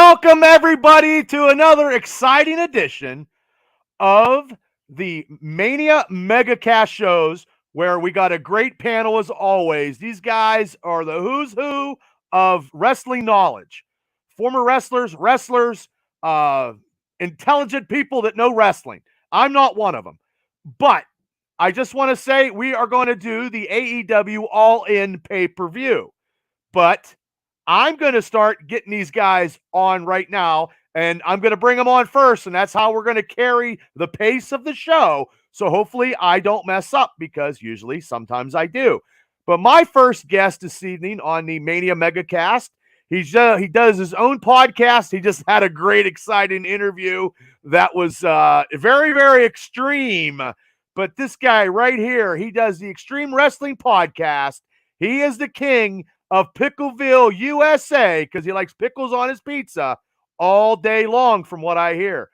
Welcome, everybody, to another exciting edition of the Mania Mega Cast shows, where we got a great panel as always. These guys are the who's who of wrestling knowledge. Former wrestlers, intelligent people that know wrestling. I'm not one of them. But I just want to say we are going to do the AEW All In pay-per-view. But I'm going to start getting these guys on right now, and I'm going to bring them on first, and that's how we're going to carry the pace of the show. So hopefully I don't mess up, because sometimes I do. But my first guest this evening on the Mania Mega Cast, he does his own podcast. He just had a great, exciting interview that was very, very extreme. But this guy right here, he does the Extreme Wrestling Podcast. He is the king of Pickleville, USA, because he likes pickles on his pizza all day long, from what I hear.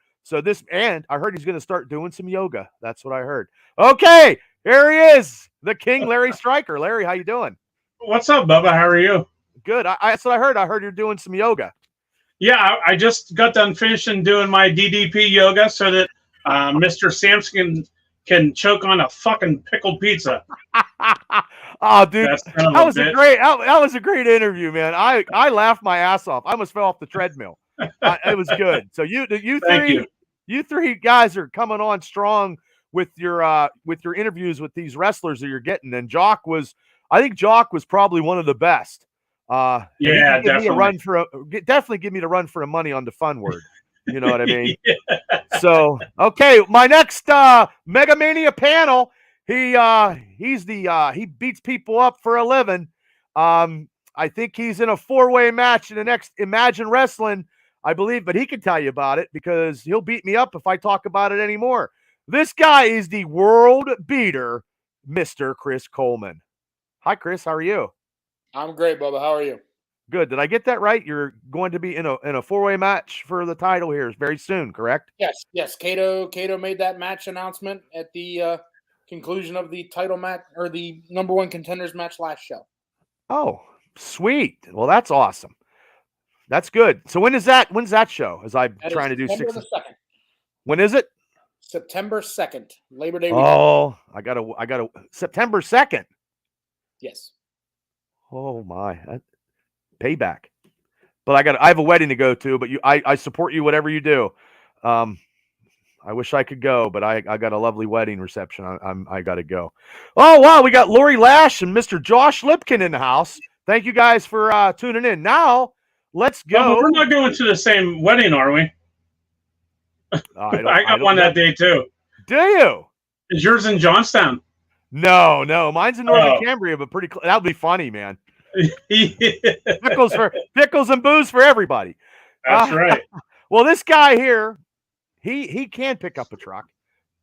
And I heard he's going to start doing some yoga. That's what I heard. Okay, here he is, the king, Larry Stryker. Larry, how you doing? What's up, Bubba? How are you? Good. That's what I heard. I heard you're doing some yoga. Yeah, I just got done finishing doing my DDP yoga so that Mr. Sampson can choke on a fucking pickled pizza. Oh, dude, that was a great interview, man. I laughed my ass off. I almost fell off the treadmill. It was good. So you three guys are coming on strong with your interviews with these wrestlers that you're getting. And I think Jock was probably one of the best. Yeah, definitely. Definitely give me the run for the money on the fun word. You know what I mean? Yeah. So, okay, my next Mega Mania panel. He beats people up for a living. I think he's in a 4-way match in the next Imagine Wrestling, I believe, but he can tell you about it, because he'll beat me up if I talk about it anymore. This guy is the world beater, Mr. Chris Coleman. Hi, Chris. How are you? I'm great, Bubba. How are you? Good. Did I get that right? You're going to be in a 4-way match for the title here very soon, correct? Yes. Cato made that match announcement at the conclusion of the title match, or the number one contenders match last show. Oh, sweet. Well, that's awesome. That's good. So when's that show? As I'm trying to do September 2nd. When is it? September 2nd, Labor Day weekend. Oh, I gotta September 2nd. Yes. Oh my, payback. But I have a wedding to go to, but I support you whatever you do. I wish I could go, but I got a lovely wedding reception. I got to go. Oh, wow. We got Lori Lash and Mr. Josh Lipkin in the house. Thank you guys for tuning in. Now, let's go. But we're not going to the same wedding, are we? I got one that day, too. Do you? Is yours in Johnstown? No. Mine's in Northern Cambria, but pretty close. That would be funny, man. Pickles and booze for everybody. That's right. Well, this guy here, he can pick up a truck.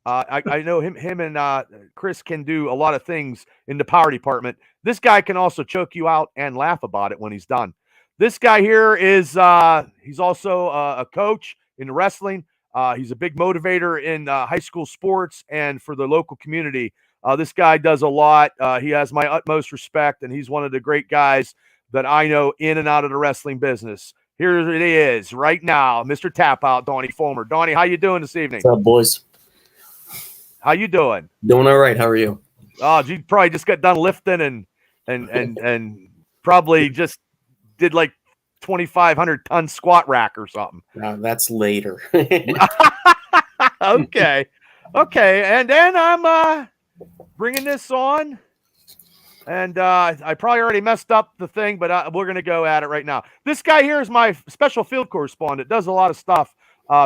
I know him and Chris can do a lot of things in the power department. This guy can also choke you out and laugh about it when he's done. This guy here is he's also a coach in wrestling. He's a big motivator in high school sports and for the local community. This guy does a lot. He has my utmost respect, and he's one of the great guys that I know in and out of the wrestling business. Here it is right now, Mr. Tap Out, Donnie Fulmer. Donnie, how you doing this evening? What's up, boys? How you doing? Doing all right. How are you? Oh, you probably just got done lifting and probably just did like 2,500 ton squat rack or something. That's later. Okay. And then I'm bringing this on. And I probably already messed up the thing, but we're going to go at it right now. This guy here is my special field correspondent. Does a lot of stuff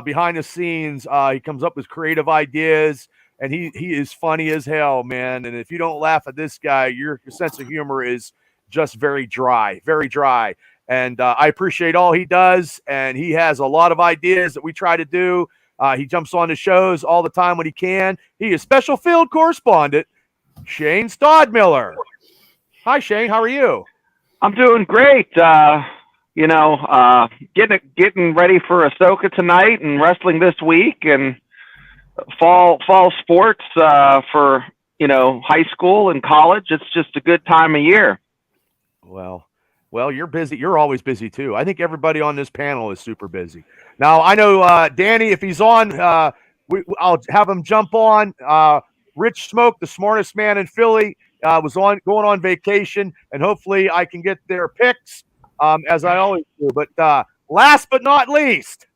behind the scenes. He comes up with creative ideas, and he is funny as hell, man. And if you don't laugh at this guy, your sense of humor is just very dry. And I appreciate all he does, and he has a lot of ideas that we try to do. He jumps on the shows all the time when he can. He is special field correspondent, Shane Stodmiller. Hi, Shane. How are you? I'm doing great. Getting ready for Ahsoka tonight and wrestling this week, and fall sports for high school and college. It's just a good time of year. Well, Well, you're busy. You're always busy too. I think everybody on this panel is super busy. Now, I know Danny, if he's on, I'll have him jump on. Rich Smoke, the smartest man in Philly, was going on vacation, and hopefully I can get their picks as I always do. But last but not least,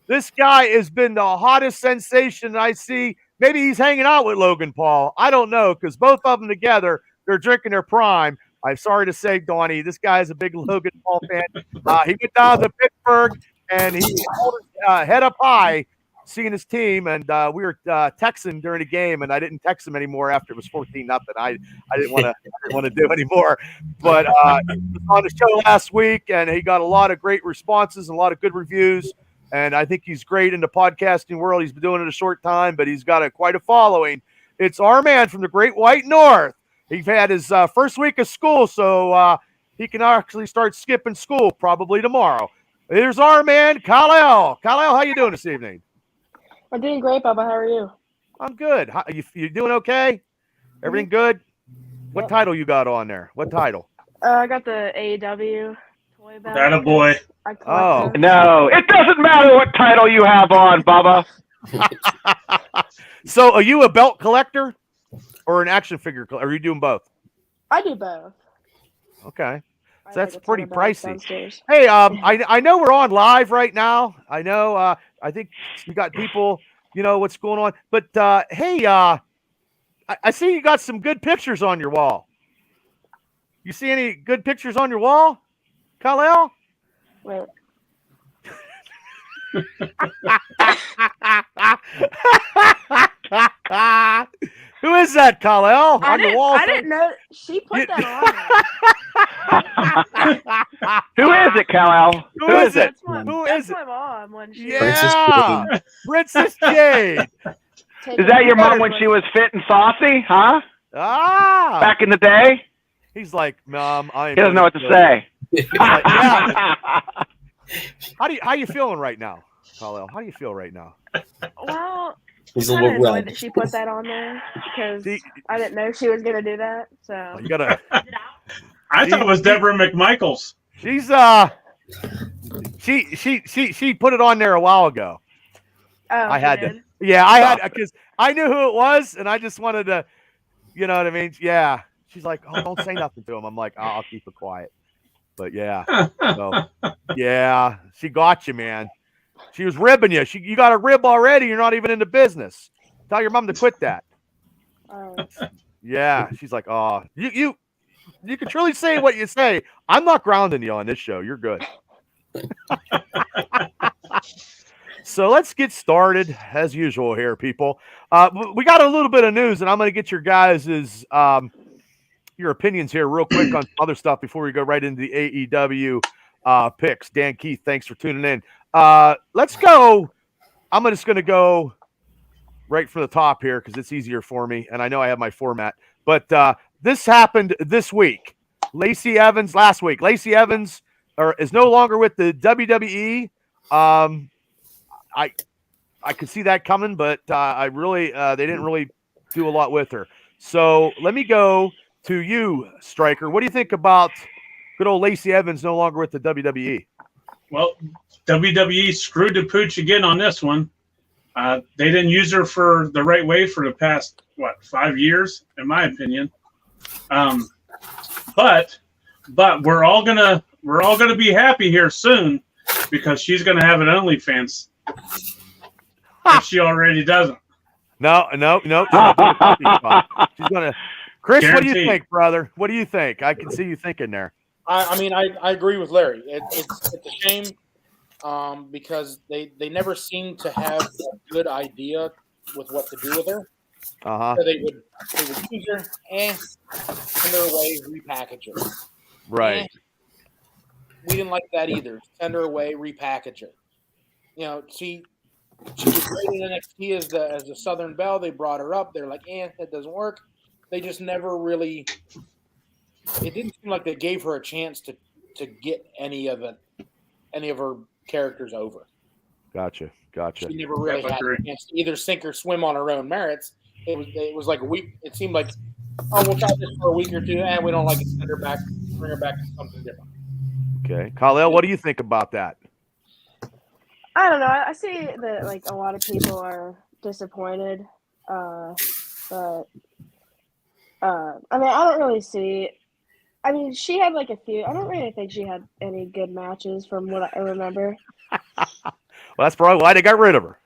this guy has been the hottest sensation I see. Maybe he's hanging out with Logan Paul. I don't know, because both of them together, they're drinking their prime. I'm sorry to say, Donnie, this guy is a big Logan Paul fan. He went down to Pittsburgh, and he held his head up high, seeing his team. And we were texting during the game, and I didn't text him anymore after it was 14-0. I didn't want to do anymore. But he was on the show last week, and he got a lot of great responses and a lot of good reviews. And I think he's great in the podcasting world. He's been doing it a short time, but he's got quite a following. It's our man from the Great White North. He's had his first week of school, so he can actually start skipping school probably tomorrow. Here's our man, Kyle. Kyle, how you doing this evening? I'm doing great, Bubba. How are you? I'm good. You doing okay? Everything good? What title you got on there? What title? I got the AEW toy belt. Attaboy. Oh. No, it doesn't matter what title you have on, Bubba. So are you a belt collector or an action figure collector? Are you doing both? I do both. Okay. I So that's like a ton pretty of belts pricey. downstairs. Hey, I know we're on live right now. I know I think you got people, you know what's going on. But hey, I see you got some good pictures on your wall. You see any good pictures on your wall, Kyle? Wait. Who is that, Kyle? On your wall? I didn't know she put that on. Who is it, Kal-El? Who is it? Who is it? That's my mom when she Yeah, Princess Jade. Is that your mom when she was fit and saucy, huh? Ah, Back in the day? he's like, Mom, He doesn't know what to say. Like, yeah. How you feeling right now, Kyle? How do you feel right now? Well, He's a I'm little annoyed red. that she put that on there because See- I didn't know she was gonna do that. So You gotta. I thought it was Deborah McMichaels. She's she put it on there a while ago. I had to. Yeah, I had because I knew who it was, and I just wanted to, you know what I mean? Yeah. She's like, oh, don't say nothing to him. I'm like, oh, I'll keep it quiet. But yeah, so, yeah, she got you, man. She was ribbing you. You got a rib already. You're not even in the business. Tell your mom to quit that. Yeah, she's like, oh, you can truly say what you say. I'm not grounding you on this show. You're good. So let's get started as usual here, people. We got a little bit of news, and I'm going to get your guys' your opinions here real quick on other stuff before we go right into the AEW picks. Dan Keith, thanks for tuning in. Let's go. I'm just going to go right from the top here because it's easier for me, and I know I have my format. But this happened this week. Lacey Evans last week. Lacey Evans is no longer with the WWE. I could see that coming, but I really they didn't really do a lot with her. So let me go to you, Stryker. What do you think about good old Lacey Evans no longer with the WWE? Well, WWE screwed the pooch again on this one. They didn't use her for the right way for the past 5 years, in my opinion. But we're all gonna be happy here soon because she's gonna have an OnlyFans. If she already doesn't. No. She's gonna. Chris, Guaranteed. What do you think, brother? What do you think? I can see you thinking there. I mean, I agree with Larry. It's a shame because they never seem to have a good idea with what to do with her. Uh-huh. So they would use her, send her away, repackage her. Right. We didn't like that either. Send her away, repackage her. You know, she was great in NXT as the Southern Belle. They brought her up. They're like, that doesn't work. They just never really. It didn't seem like they gave her a chance to get any of her characters over. Gotcha. She never really had a chance to either sink or swim on her own merits. It was like a week. It seemed like, we'll try this for a week or two, and we don't like it. Send her back, bring her back to something different. Okay, Khalil, what do you think about that? I don't know. I see that like a lot of people are disappointed, but I mean, I don't really see. I mean, she had like a few. I don't really think she had any good matches from what I remember. Well, that's probably why they got rid of her.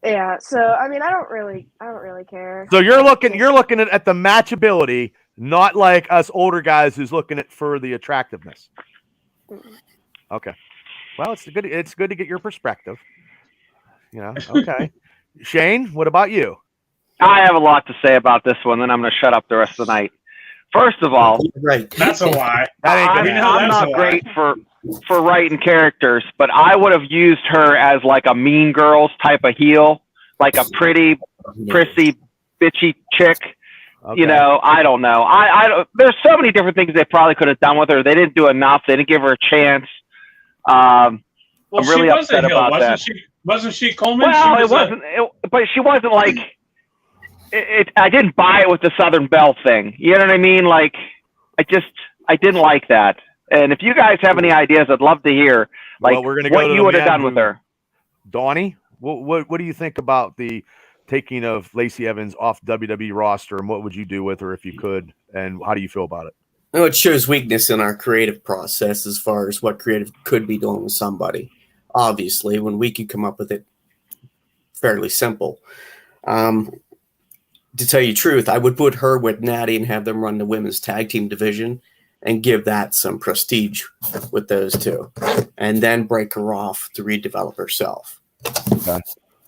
Yeah. So I mean, I don't really care. So you're looking at the matchability, not like us older guys who's looking at for the attractiveness. Okay. Well, it's good to get your perspective. You know. Okay. Shane, what about you? I have a lot to say about this one, then I'm going to shut up the rest of the night. First of all, Right. That's a lie. That ain't I'm, gonna I'm that's not a lie. great for writing characters, but I would have used her as like a Mean Girls type of heel, like a pretty, prissy, bitchy chick. Okay. You know, I don't know. I there's so many different things they probably could have done with her. They didn't do enough. They didn't give her a chance. Well, I'm really she was upset a heel, about wasn't that. she? Wasn't she Coleman? Well, She it wasn't. But she wasn't like. I didn't buy it with the Southern Belle thing. You know what I mean? Like, I didn't like that. And if you guys have any ideas, I'd love to hear. Like, Well, we're gonna go what to you the would have man done with who- her. Donnie, what do you think about the taking of Lacey Evans off WWE roster, and what would you do with her if you could, and how do you feel about it? No, it shows weakness in our creative process as far as what creative could be doing with somebody. Obviously, when we could come up with it fairly simple. To tell you the truth, I would put her with Natty and have them run the women's tag team division and give that some prestige with those two. And then break her off to redevelop herself. Okay.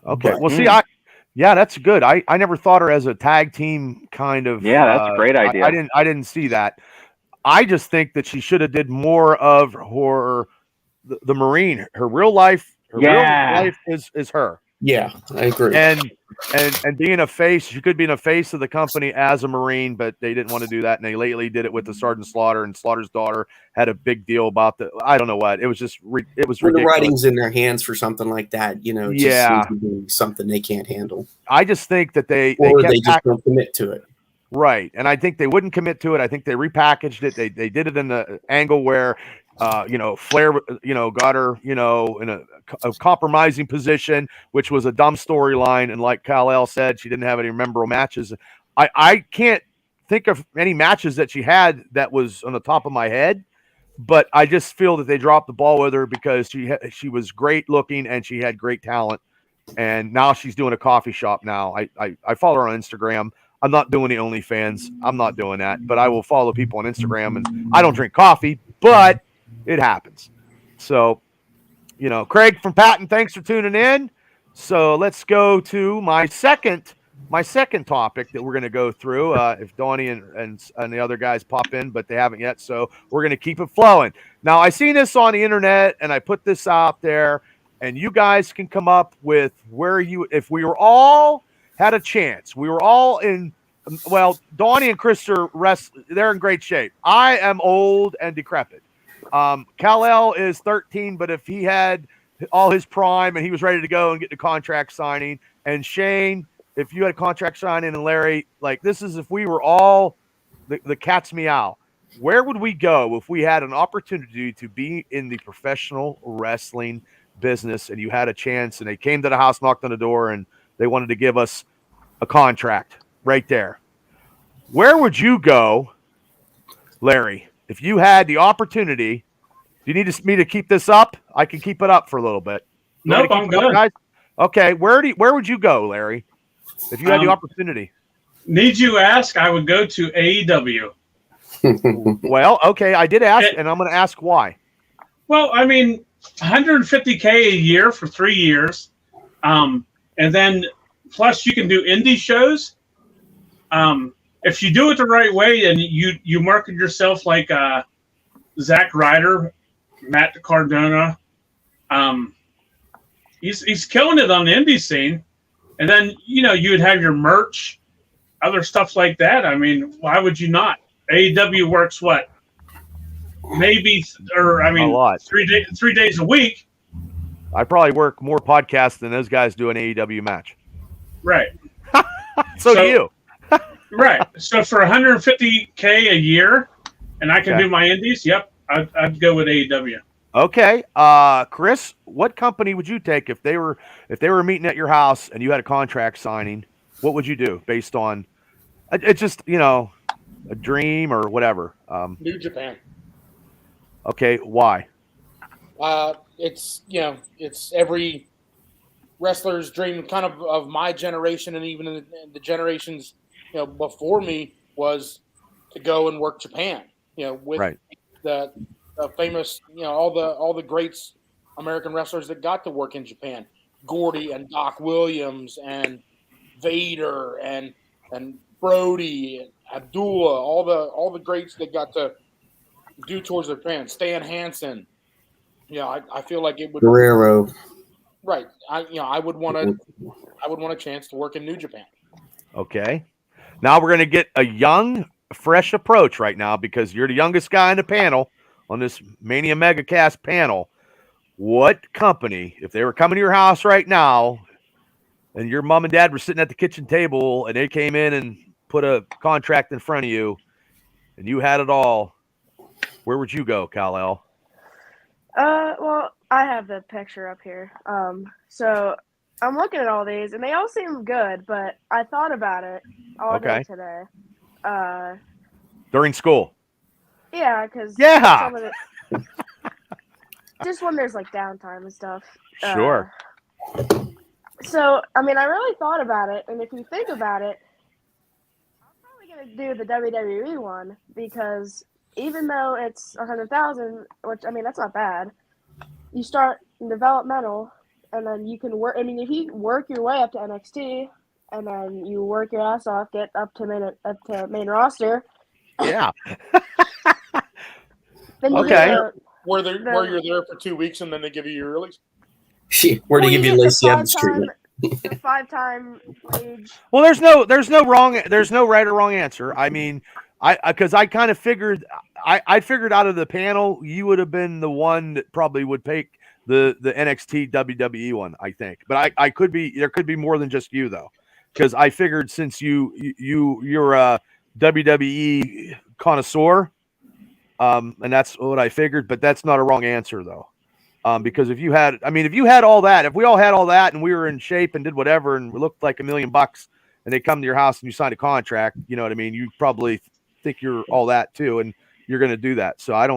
But- Well, see, that's good. I never thought her as a tag team kind of. Yeah, that's a great idea. I didn't see that. I just think that she should have did more of her the Marine. Her real life. Her real life is her. Yeah, I agree. And being a face, she could be in a face of the company as a Marine, but they didn't want to do that. And they lately did it with the Sergeant Slaughter, and Slaughter's daughter had a big deal about the. I don't know what. It was just it was when the ridiculous. writing's in their hands for something like that, you know, it just seems to be something they can't handle. I just think that they They just don't commit to it. Right. And I think they wouldn't commit to it. I think they repackaged it. They did it in the angle where, Flair, got her, in a compromising position, which was a dumb storyline. And like Kal-El said, she didn't have any memorable matches. I can't think of any matches that she had that was on the top of my head, but I just feel that they dropped the ball with her because she was great looking and she had great talent. And now she's doing a coffee shop now. I follow her on Instagram. I'm not doing the OnlyFans. I'm not doing that, but I will follow people on Instagram, and I don't drink coffee, but it happens. So, Craig from Patton, thanks for tuning in. So let's go to my second topic that we're going to go through. If Donnie and the other guys pop in, but they haven't yet, so we're going to keep it flowing. Now, I seen this on the internet, and I put this out there, and you guys can come up with if we were all had a chance. We were all Donnie and Chris they're in great shape. I am old and decrepit. Kal-El is 13, but if he had all his prime and he was ready to go and get the contract signing, and Shane, if you had contract signing, and Larry, like this is if we were all the cat's meow, where would we go if we had an opportunity to be in the professional wrestling business and you had a chance and they came to the house, knocked on the door, and they wanted to give us a contract right there? Where would you go, Larry, if you had the opportunity? Do you need me to keep this up? I can keep it up for a little bit. Nope, I'm good. Guys? Okay, where would you go, Larry, if you had the opportunity? Need you ask? I would go to AEW. Well, okay, I did ask, and I'm going to ask why. Well, I mean, $150K a year for 3 years, and then plus you can do indie shows. If you do it the right way and you market yourself like Zack Ryder, Matt Cardona, he's killing it on the indie scene. And then you would have your merch, other stuff like that. I mean, why would you not? AEW works what? Maybe, or I mean, a lot. 3 days a week. I probably work more podcasts than those guys do an AEW match. Right. So do you. Right. So for $150K a year, and I can do my indies. Yep. I'd go with AEW. Okay, Chris, what company would you take if they were meeting at your house and you had a contract signing? What would you do based on? It's just a dream or whatever. New Japan. Okay, why? It's it's every wrestler's dream, kind of my generation, and even in the generations before me, was to go and work Japan. With Right. the famous, all the greats, American wrestlers that got to work in Japan, Gordy and Doc Williams and Vader and Brody and Abdullah, all the greats that got to do tours of Japan. Stan Hansen. I feel like it would. Guerrero. Right. I would want a chance to work in New Japan. Okay. Now we're going to get a young, fresh approach right now because you're the youngest guy in the panel on this Mania Mega Cast panel. What company, if they were coming to your house right now and your mom and dad were sitting at the kitchen table and they came in and put a contract in front of you and you had it all, where would you go, Kal-El? Well, I have the picture up here. So I'm looking at all these, and they all seem good, but I thought about it all day today. During school? Yeah, because yeah, just when there's like downtime and stuff. Sure. So I mean, I really thought about it, and if you think about it, I'm probably gonna do the WWE one because even though it's 100,000, which I mean that's not bad. You start in developmental, and then you can work. I mean, if you work your way up to NXT, and then you work your ass off, get up to main roster. Yeah. Then okay. Where you're there for 2 weeks, and then they give you your release. Where do you give you Lacey Evans treatment? The 5-time wage. Well, there's no right or wrong answer. I mean, because I kind of figured I figured out of the panel you would have been the one that probably would take the NXT WWE one, I think. But I could be, there could be more than just you though, because I figured since you're a WWE connoisseur, and that's what I figured. But that's not a wrong answer though. Because if you had all that, if we all had all that and we were in shape and did whatever and we looked like $1 million and they come to your house and you signed a contract, you know what I mean? You probably think you're all that too, and you're going to do that. So I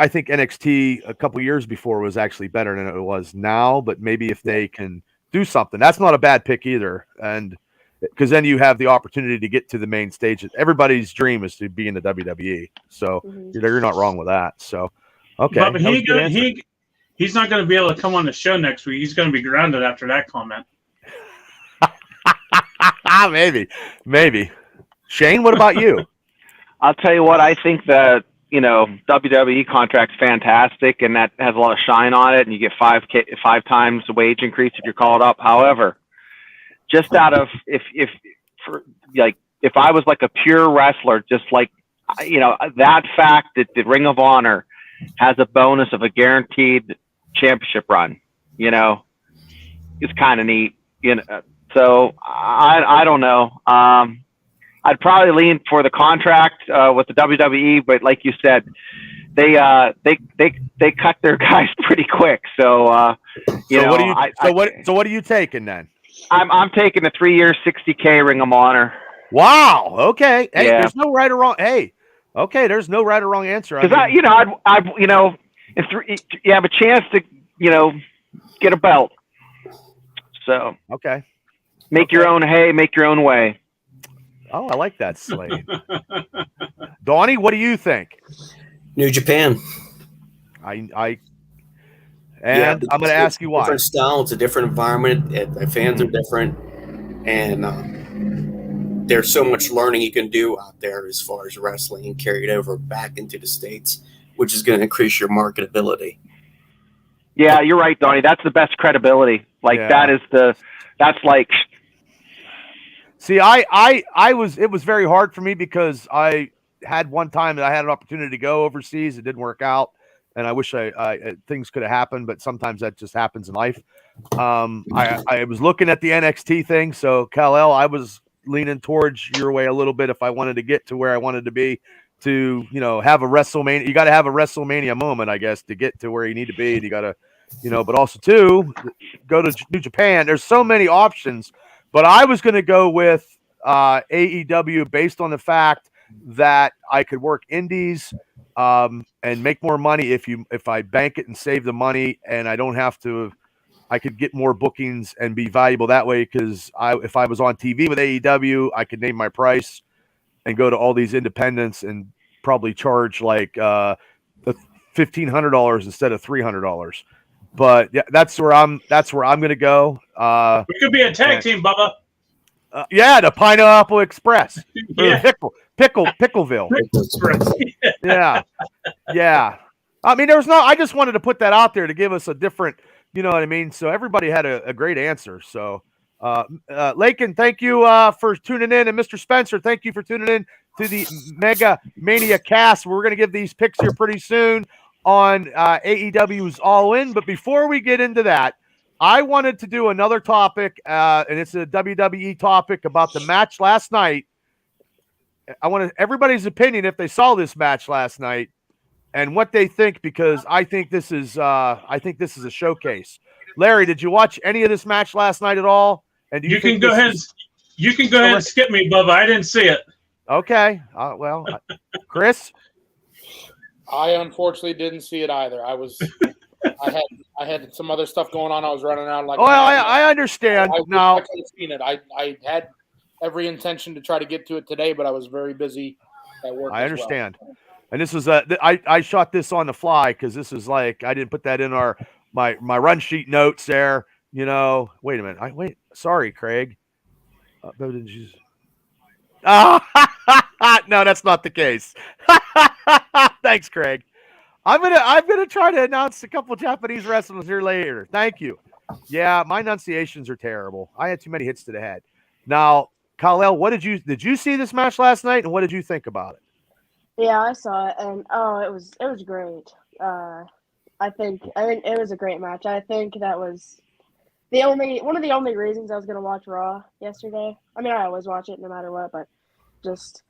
think NXT a couple years before was actually better than it was now, but maybe if they can do something, that's not a bad pick either. And because then you have the opportunity to get to the main stage. Everybody's dream is to be in the WWE. So you're not wrong with that. So, okay. But he's not going to be able to come on the show next week. He's going to be grounded after that comment. Maybe. Shane, what about you? I'll tell you what, I think that, WWE contract's fantastic and that has a lot of shine on it and you get 5 times the wage increase if you're called up. However, just out of, if I was like a pure wrestler, just like, that fact that the Ring of Honor has a bonus of a guaranteed championship run, it's kind of neat, So I don't know. I'd probably lean for the contract with the WWE, but like you said, they cut their guys pretty quick. So what are you taking then? I'm taking the 3-year $60K Ring of Honor. Wow. Okay. Hey, yeah. There's no right or wrong. Hey. Okay. There's no right or wrong answer. Because you have a chance to get a belt. So okay. Make your own hay, make your own way. Oh, I like that, Slade. Donnie, what do you think? New Japan. I'm going to ask you why. Different style. It's a different environment. The fans are different, and there's so much learning you can do out there as far as wrestling and carry it over back into the States, which is going to increase your marketability. Yeah, you're right, Donnie. That's the best credibility. That's like. See, it was very hard for me because I had one time that I had an opportunity to go overseas. It didn't work out. And I wish things could have happened, but sometimes that just happens in life. I was looking at the NXT thing. So Kal-El, I was leaning towards your way a little bit if I wanted to get to where I wanted to be. to, have a WrestleMania. You got to have a WrestleMania moment, I guess, to get to where you need to be. And you got to, but also too, go to New Japan. There's so many options, but I was going to go with AEW based on the fact that I could work indies and make more money if I bank it and save the money, and I don't have to. I could get more bookings and be valuable that way, because if I was on TV with AEW, I could name my price and go to all these independents and probably charge like $1,500 instead of $300. But yeah, that's where I'm going to go. We could be a tag team, Bubba. Yeah, the Pineapple Express. Yeah. Pickleville. Yeah. I mean, I just wanted to put that out there to give us a different, you know what I mean? So everybody had a great answer. So, Lakin, thank you for tuning in. And Mr. Spencer, thank you for tuning in to the Mega Mania cast. We're going to give these picks here pretty soon on AEW's All In. But before we get into that, I wanted to do another topic, and it's a WWE topic about the match last night. I want everybody's opinion if they saw this match last night and what they think, because I think this is a showcase. Larry, did you watch any of this match last night at all? And do you can go ahead and skip me, Bubba. I didn't see it. Okay. Chris? I unfortunately didn't see it either. I had some other stuff going on. I was running around like. Oh, I understand. I could have seen it. I had every intention to try to get to it today, but I was very busy at work. I understand. Well. And this was I shot this on the fly, because this is like I didn't put that in my run sheet notes there. Wait a minute. Sorry, Craig. No, that's not the case. Thanks, Craig. I'm gonna try to announce a couple Japanese wrestlers here later. Thank you. Yeah, my enunciations are terrible. I had too many hits to the head. Now, Kal-El, did you see this match last night, and what did you think about it? Yeah, I saw it, and it was great. I think it was a great match. I think that was one of the only reasons I was gonna watch Raw yesterday. I mean, I always watch it no matter what, but just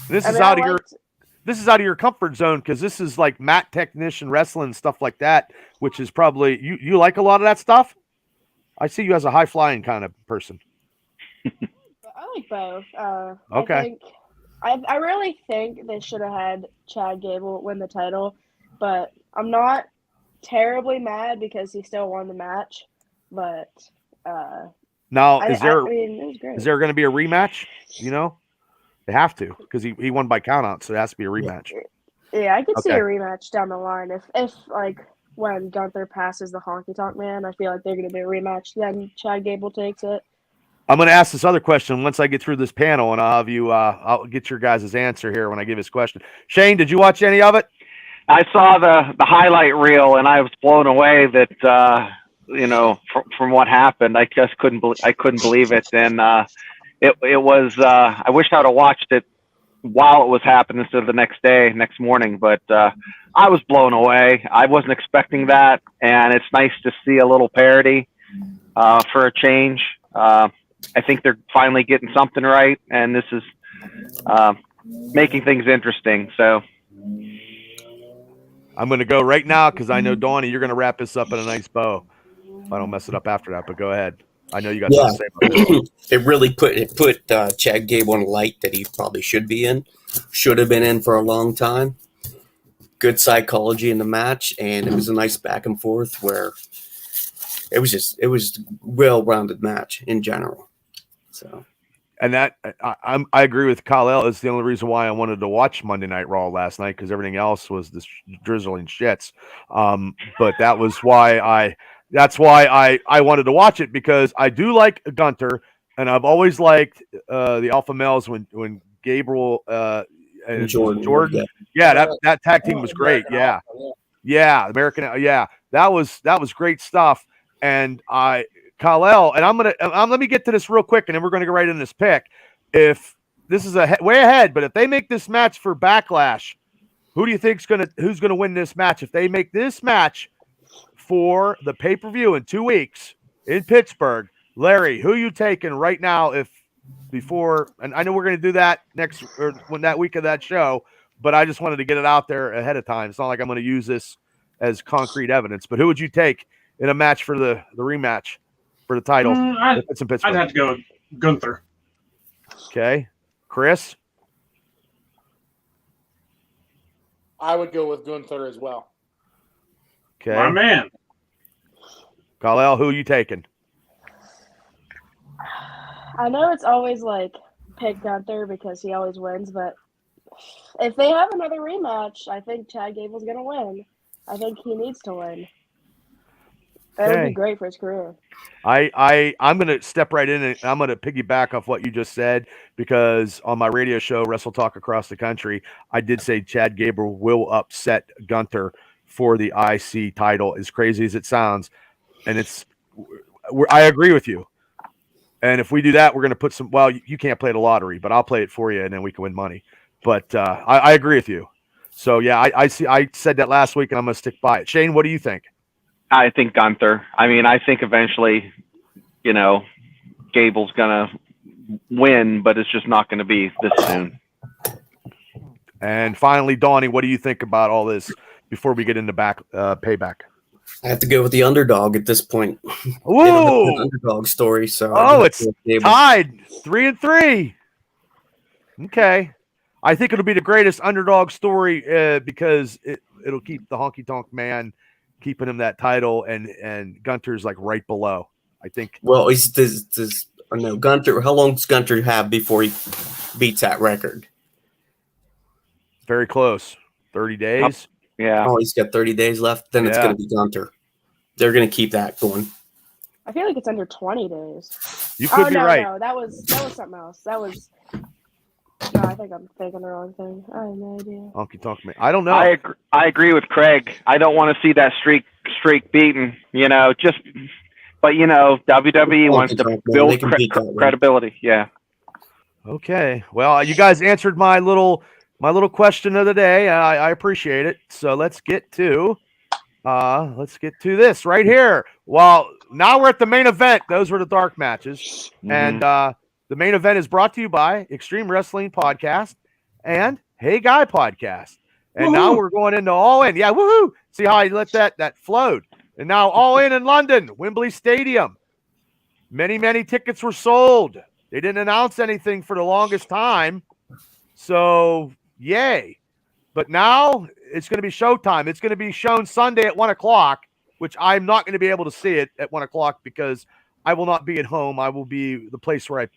this is out of your comfort zone, because this is like mat technician wrestling and stuff like that, which is probably you like a lot of that stuff. I see you as a high flying kind of person. I like both. Okay. I really think they should have had Chad Gable win the title, but I'm not terribly mad because he still won the match. But now, it was great. Is there going to be a rematch? They have to, because he won by countout, so it has to be a rematch. Yeah, I could see a rematch down the line if like when Gunther passes the Honky Tonk Man. I feel like they're going to be a rematch. Then Chad Gable takes it. I'm going to ask this other question once I get through this panel, and I'll have you. I'll get your guys' answer here when I give this question. Shane, did you watch any of it? I saw the highlight reel, and I was blown away that from what happened. I just couldn't believe it, and it was. I wish I'd have watched it while it was happening instead of the next morning. But I was blown away. I wasn't expecting that, and it's nice to see a little parody for a change. I think they're finally getting something right, and this is making things interesting. So I'm going to go right now, because I know, Donnie, you're going to wrap this up in a nice bow. If I don't mess it up after that, but go ahead. I know you got something to say about this. It really put Chad Gable in a light that he probably should have been in for a long time. Good psychology in the match, and it was a nice back and forth where it was well-rounded match in general. So, and that I agree with Kal-El. It's the only reason why I wanted to watch Monday Night Raw last night, because everything else was this drizzling shits. But that was why I wanted to watch it, because I do like Gunther, and I've always liked the Alpha Males when Gabriel and Jordan. Yeah, that tag team was great. Yeah, American. Yeah, that was great stuff. And Kal-El, and let me get to this real quick, and then we're going to go right in this pick. If this is way ahead, but if they make this match for Backlash, who do you think's who's gonna win this match? If they make this match for the pay-per-view in 2 weeks in Pittsburgh, Larry, who you taking right now? If before, and I know we're going to do that next or when that week of that show, but I just wanted to get it out there ahead of time. It's not like I'm going to use this as concrete evidence. But who would you take in a match for the rematch for the title? If it's in Pittsburgh? I'd have to go Gunther. Okay, Chris. I would go with Gunther as well. Okay, My man. Kal-El, who are you taking? I know it's always like pick Gunther because he always wins, but if they have another rematch, I think Chad Gable's gonna win. I think he needs to win. That would Okay. be great for his career. I'm going to step right in and I'm going to piggyback off what you just said, because on my radio show, Wrestle Talk Across the Country, I did say Chad Gable will upset Gunther for the IC title, as crazy as it sounds. And I agree with you. And if we do that, we're going to put some, well, you can't play the lottery, but I'll play it for you and then we can win money. But I agree with you. So yeah, I said that last week and I'm going to stick by it. Shane, what do you think? I think Gunther. I mean, I think eventually, Gable's gonna win, but it's just not going to be this soon. And finally, Donnie, what do you think about all this before we get into payback? I have to go with the underdog at this point. Whoa! An underdog story. So It's tied 3-3. Okay, I think it'll be the greatest underdog story because it'll keep the Honky Tonk Man, keeping him that title, and Gunter's like right below. I think. Well, Gunter. How long does Gunter have before he beats that record? Very close. 30 days. Yeah. Oh, he's got 30 days left. Then it's going to be Gunter. They're going to keep that going. I feel like it's under 20 days. You could be right. No, that was something else. That was. No, I think I'm thinking the wrong thing. I have no idea. Honky Tonk Man. I don't know. I agree with Craig. I don't want to see that streak beaten. But WWE wants to build credibility. Yeah. Okay. Well, you guys answered my little question of the day. I appreciate it. So let's get to this right here. Well, now we're at the main event. Those were the dark matches, and the main event is brought to you by Extreme Wrestling Podcast and Hey Guy Podcast. And now we're going into All In. Yeah, woohoo! See how I let that flowed. And now All In London, Wembley Stadium. Many tickets were sold. They didn't announce anything for the longest time. So, yay. But now it's going to be showtime. It's going to be shown Sunday at 1 o'clock, which I'm not going to be able to see it at 1 o'clock because I will not be at home. I will be the place where I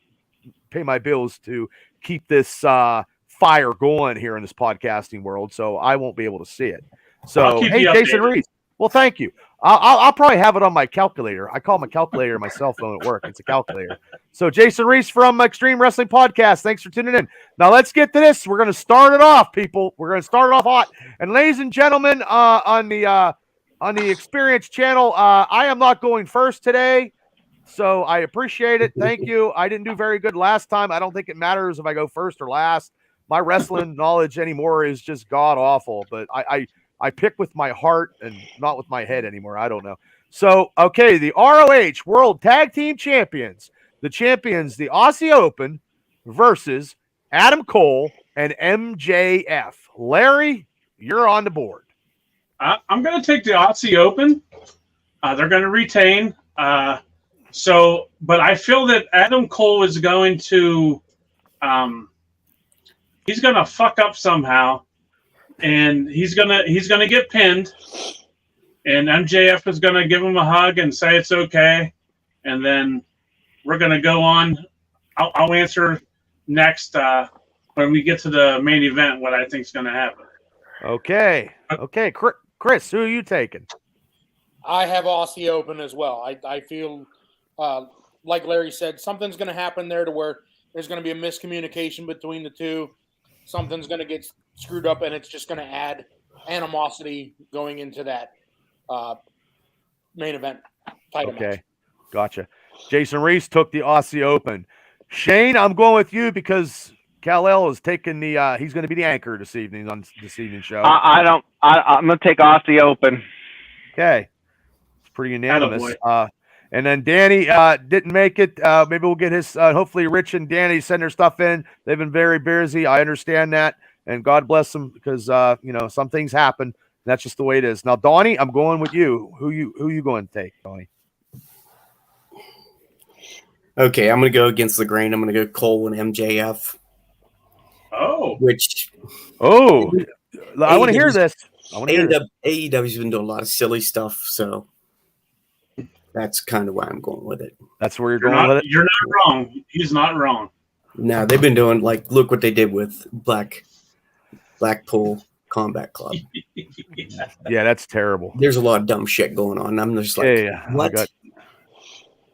pay my bills to keep this fire going here in this podcasting world. So I won't be able to see it. So, hey, Jason Reese. Well, thank you. I'll probably have it on my calculator. I call my calculator my cell phone at work. It's a calculator. So Jason Reese from Extreme Wrestling Podcast. Thanks for tuning in. Now let's get to this. We're going to start it off, people. We're going to start it off hot. And ladies and gentlemen, on the Experience channel, I am not going first today. So I appreciate it. Thank you. I didn't do very good last time. I don't think it matters if I go first or last. My wrestling knowledge anymore is just god awful. But I pick with my heart and not with my head anymore. I don't know. So, okay, the ROH World Tag Team Champions, the Aussie Open versus Adam Cole and MJF. Larry, you're on the board. I'm going to take the Aussie Open. They're going to retain. But I feel that Adam Cole is going to he's going to fuck up somehow. And he's gonna get pinned, and MJF is gonna give him a hug and say it's okay, and then we're gonna go on. I'll answer next when we get to the main event what I think is gonna happen. Okay, Chris, who are you taking? I have Aussie Open as well. I feel like Larry said, something's gonna happen there to where there's gonna be a miscommunication between the two. Something's gonna get screwed up, and it's just going to add animosity going into that main event title match. Gotcha. Jason Reese took the Aussie Open. Shane, I'm going with you because Kal-El is taking the. He's going to be the anchor this evening on this evening's show. I'm going to take Aussie Open. Okay, it's pretty unanimous. And then Danny didn't make it. Maybe we'll get his. Hopefully, Rich and Danny send their stuff in. They've been very busy. I understand that, and God bless them because some things happen. That's just the way it is. Now, Donnie, I'm going with you. Who you going to take, Donnie? Okay, I'm going to go against the grain. I'm going to go Cole and MJF. Oh, Which I want to hear this. AEW's been doing a lot of silly stuff, so that's kind of why I'm going with it. That's where you're going with it? You're not wrong. He's not wrong. No, they've been doing, look what they did with Blackpool Combat Club. Yeah, that's terrible. There's a lot of dumb shit going on. I'm just like, what? I got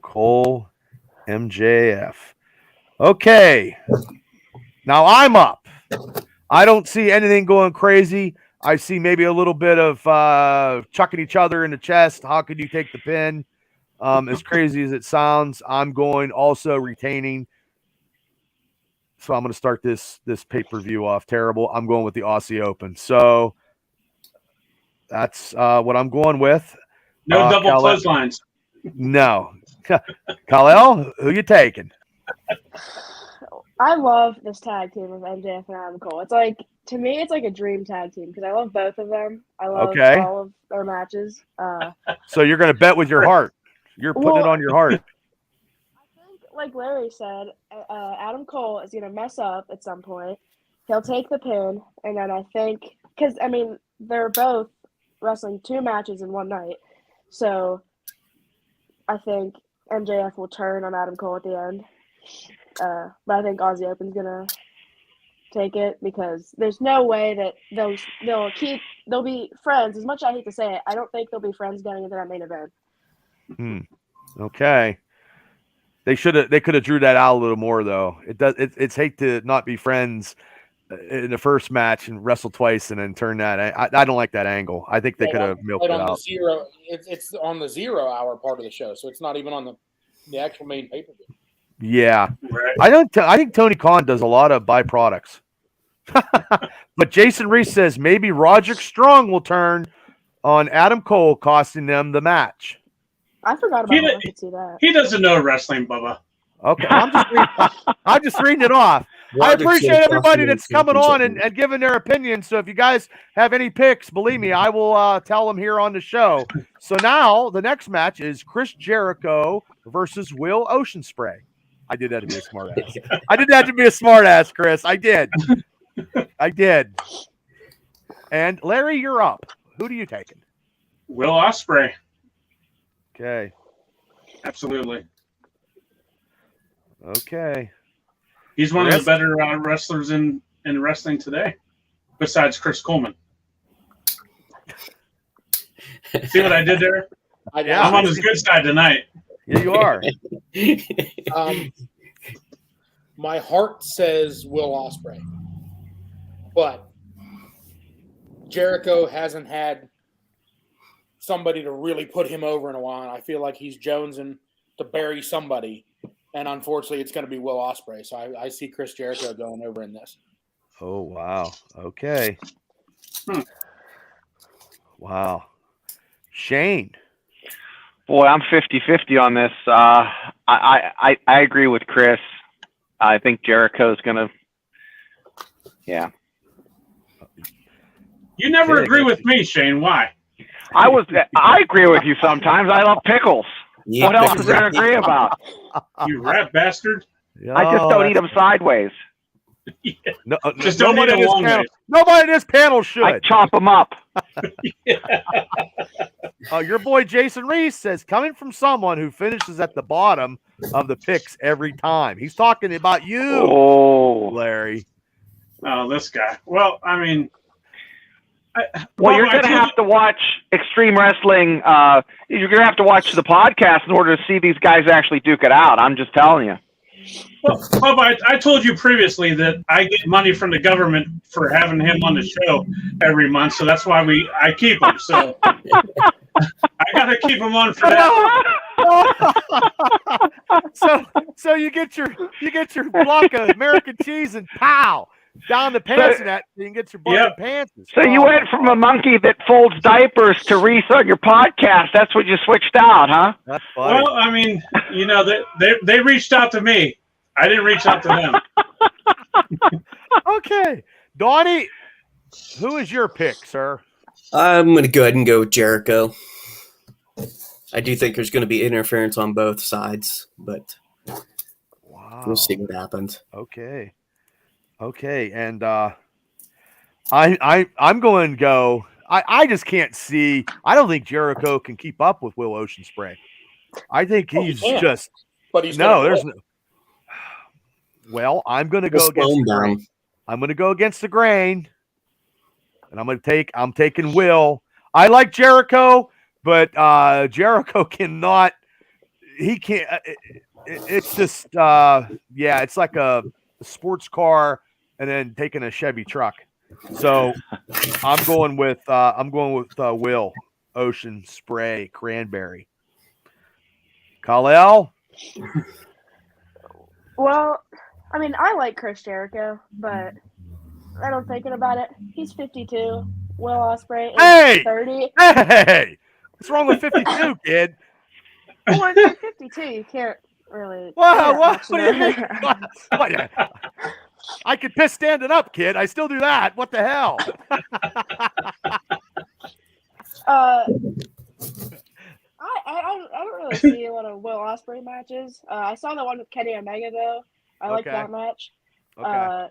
Cole, MJF. Okay. Now I'm up. I don't see anything going crazy. I see maybe a little bit of chucking each other in the chest. How could you take the pin? As crazy as it sounds, I'm going also retaining. So I'm going to start this pay-per-view off terrible. I'm going with the Aussie Open. So that's what I'm going with. No double clotheslines. No. Kal-El, who you taking? I love this tag team of MJF and Adam Cole. It's like, to me, it's like a dream tag team because I love both of them. I love all of their matches. So you're going to bet with your heart. You're putting it on your heart. I think, like Larry said, Adam Cole is going to mess up at some point. He'll take the pin, and then I think, because, I mean, they're both wrestling 2 matches in one night. So I think MJF will turn on Adam Cole at the end. But I think Aussie Open's gonna take it because there's no way that they'll be friends. As much as I hate to say it, I don't think they'll be friends going into that main event. Okay. They could have drew that out a little more though. It's hate to not be friends in the first match and wrestle twice and then turn that. I don't like that angle. I think they could have milked it out. It's on the 0 hour part of the show, so it's not even on the actual main pay-per-view. Yeah, right. I think Tony Khan does a lot of byproducts. But Jason Reese says maybe Roderick Strong will turn on Adam Cole, costing them the match. I forgot about that. I could see that. He doesn't know wrestling, Bubba. Okay, I'm just reading it off. I appreciate everybody that's coming on and giving their opinion. So if you guys have any picks, believe me, I will tell them here on the show. So now the next match is Chris Jericho versus Will Oceanspray. I did that to be a smart ass. I did that to be a smart ass, Chris. I did. And Larry, you're up. Who do you take? Will Ospreay. Okay. Absolutely. Okay. He's one of the better wrestlers in wrestling today, besides Chris Coleman. See what I did there? I'm on his good side tonight. Yeah, you are. My heart says Will Ospreay, but Jericho hasn't had somebody to really put him over in a while. And I feel like he's jonesing to bury somebody, and unfortunately, it's going to be Will Ospreay. So I see Chris Jericho going over in this. Oh wow! Okay. Wow. Shane. Boy, I'm 50-50 on this. I agree with Chris. I think Jericho's going to, yeah. You never agree with me, Shane. Why? I agree with you sometimes. I love pickles. Yeah, what else is there to agree about? You rat bastard. I just don't eat them sideways. Yeah. No, just don't eat them long ways. Nobody in this panel should. I chop them up. Your boy Jason Reese says, coming from someone who finishes at the bottom of the picks every time. He's talking about you, Larry. Oh, this guy. Well, I mean, you're going to have to watch Extreme Wrestling. You're going to have to watch the podcast in order to see these guys actually duke it out. I'm just telling you. Well, Bubba, I told you previously that I get money from the government for having him on the show every month, so that's why I keep him. So I got to keep him on for that. So you get your block of American cheese and pow, down the pants net so you can get your butt in pants. So you went from a monkey that folds diapers to Reese on your podcast. That's what you switched out, huh? That's funny. Well, I mean, they reached out to me. I didn't reach out to them. Okay. Donnie, who is your pick, sir? I'm going to go ahead and go with Jericho. I do think there's going to be interference on both sides, but we'll see what happens. Okay. And I'm going to go. I just can't see. I don't think Jericho can keep up with Will Ocean Spray. I think he's just. But he's there's no. Well, I'm going to go against the grain. I'm going to go against the grain, and I'm taking Will. I like Jericho, but Jericho cannot. He can't. It's just it's like a sports car and then taking a Chevy truck. So I'm going with Will Ocean Spray Cranberry. Kal-El? Well, I mean, I like Chris Jericho, but I'm thinking about it. He's 52. Will Ospreay is 30. Hey! What's wrong with 52, kid? Well, if you're 52, you can't really. What do you mean? What? I could piss standing up, kid. I still do that. What the hell? I don't really see a lot of Will Ospreay matches. I saw the one with Kenny Omega though. I like that match. Okay.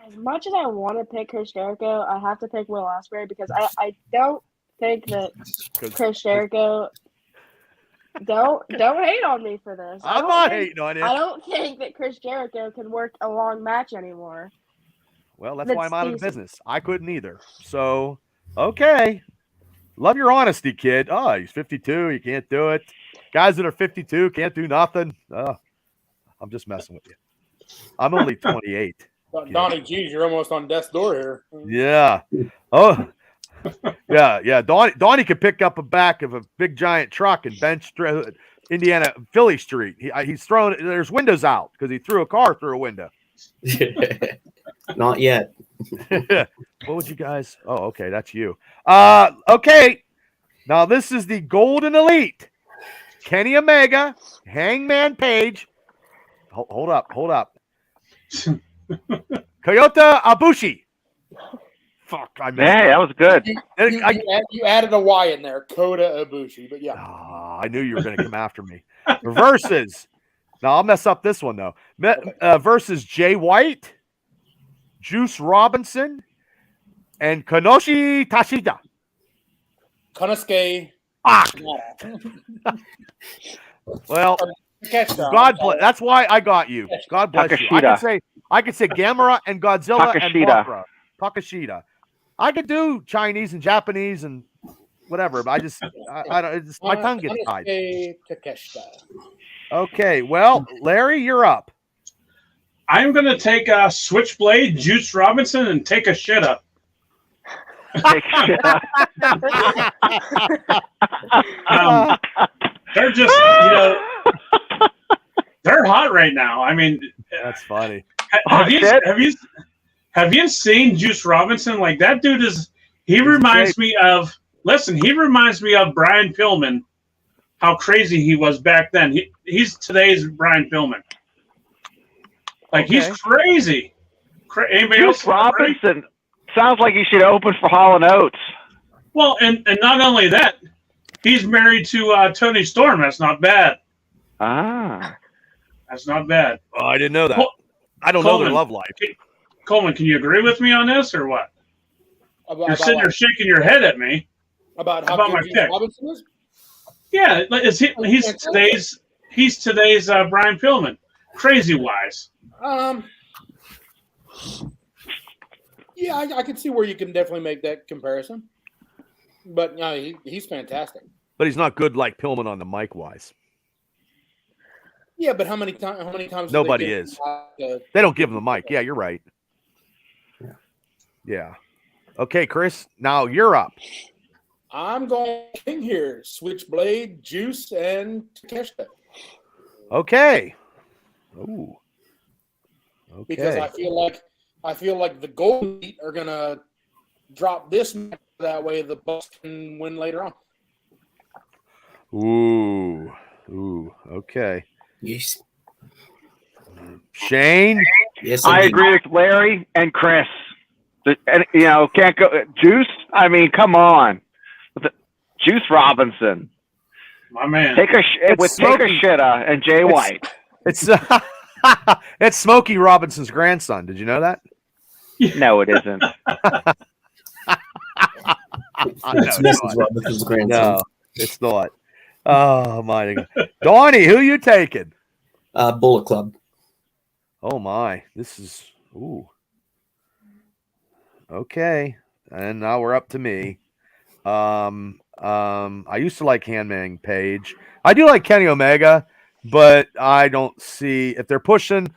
As much as I want to pick Chris Jericho, I have to pick Will Ospreay because I don't think that Chris Jericho. Don't hate on me for this. I'm not hating on you. I don't think that Chris Jericho can work a long match anymore. Well, that's why I'm out of the business. I couldn't either. So, okay. Love your honesty, kid. Oh, he's 52. You can't do it. Guys that are 52 can't do nothing. Oh, I'm just messing with you. I'm only 28. Donnie, geez, you're almost on death's door here. Yeah. Oh, yeah. Donnie could pick up a back of a big giant truck and bench Indiana Philly Street. He's throwing. There's windows out because he threw a car through a window. Not yet. What would you guys? Oh, okay, that's you. Okay. Now this is the Golden Elite. Kenny Omega, Hangman Page. Hold up. Kyoto Ibushi. Fuck, I missed that was good. You added a Y in there, Kota Ibushi, but yeah. I knew you were going to come after me. Versus, now I'll mess up this one though. Versus Jay White, Juice Robinson, and Konoshi Tashida. Konosuke. Well, God bless. That's why I got you. God bless you. I could say Gamera and Godzilla and Mothra. Takashita. I could do Chinese and Japanese and whatever, but I don't. My tongue gets tied. Okay, well, Larry, you're up. I'm going to take Switchblade, Juice Robinson, and take a shit up. They're just, they're hot right now. I mean, that's funny. Have you seen Juice Robinson? Like that dude he reminds me of Brian Pillman. How crazy he was back then. He's today's Brian Pillman. Like he's crazy. Anybody else? Juice Robinson sounds like he should open for Hall & Oates. Well, and not only that, he's married to Tony Storm. That's not bad. That's not bad. Oh, I didn't know that. I don't know their love life. Coleman, can you agree with me on this or what? You're sitting there shaking your head at me. About my pick. Robinson is? Yeah, he's today's Brian Pillman, crazy wise. Yeah, I can see where you can definitely make that comparison. But no, he's fantastic. But he's not good like Pillman on the mic wise. Yeah, but how many times? Nobody is. They don't give him the mic. Yeah, you're right. Yeah. Okay, Chris. Now you're up. I'm going here. Switchblade, Juice, and Takeshita. Okay. Ooh. Okay. Because I feel like I feel like the Golden Elite are gonna drop this match that way the Bucks can win later on. Ooh, okay. Yes. Shane? Yes, I indeed. agree with Larry and Chris. And, can't go Juice. I mean, come on, Juice Robinson. My man. Take a Shitta and Jay White. It's it's Smokey Robinson's grandson. Did you know that? No, it isn't. It's Mrs. Robinson's grandson. No, it's not. Oh my God. Donnie, who you taking? Bullet Club. Oh my, this is okay. And now we're up to me. I used to like Handman Page. I do like Kenny Omega, but I don't see if they're pushing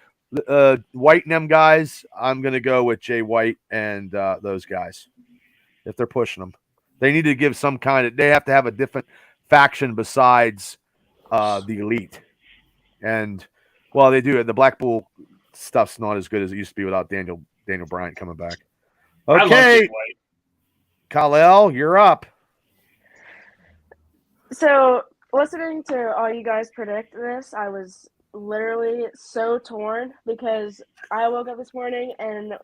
White and them guys. I'm gonna go with Jay White and those guys. If they're pushing them, they need to give some kind of. They have to have a different faction besides the Elite. And well, they do. The Black Bull stuff's not as good as it used to be without Daniel Bryant coming back. Okay, Kal-El, you're up. So, listening to all you guys predict this, I was literally so torn because I woke up this morning and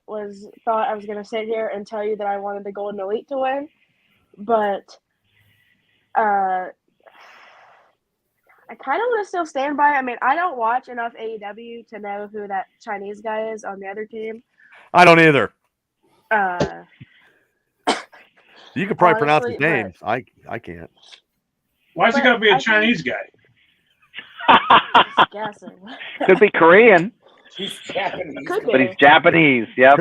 thought I was going to sit here and tell you that I wanted the Golden Elite to win, but I kind of want to still stand by it. I mean, I don't watch enough AEW to know who that Chinese guy is on the other team. I don't either. You could probably pronounce his name. I can't. Why's it got to be a Chinese guy? Just guessing. Could be Korean, He's Japanese. Could but be. he's Japanese. Yep.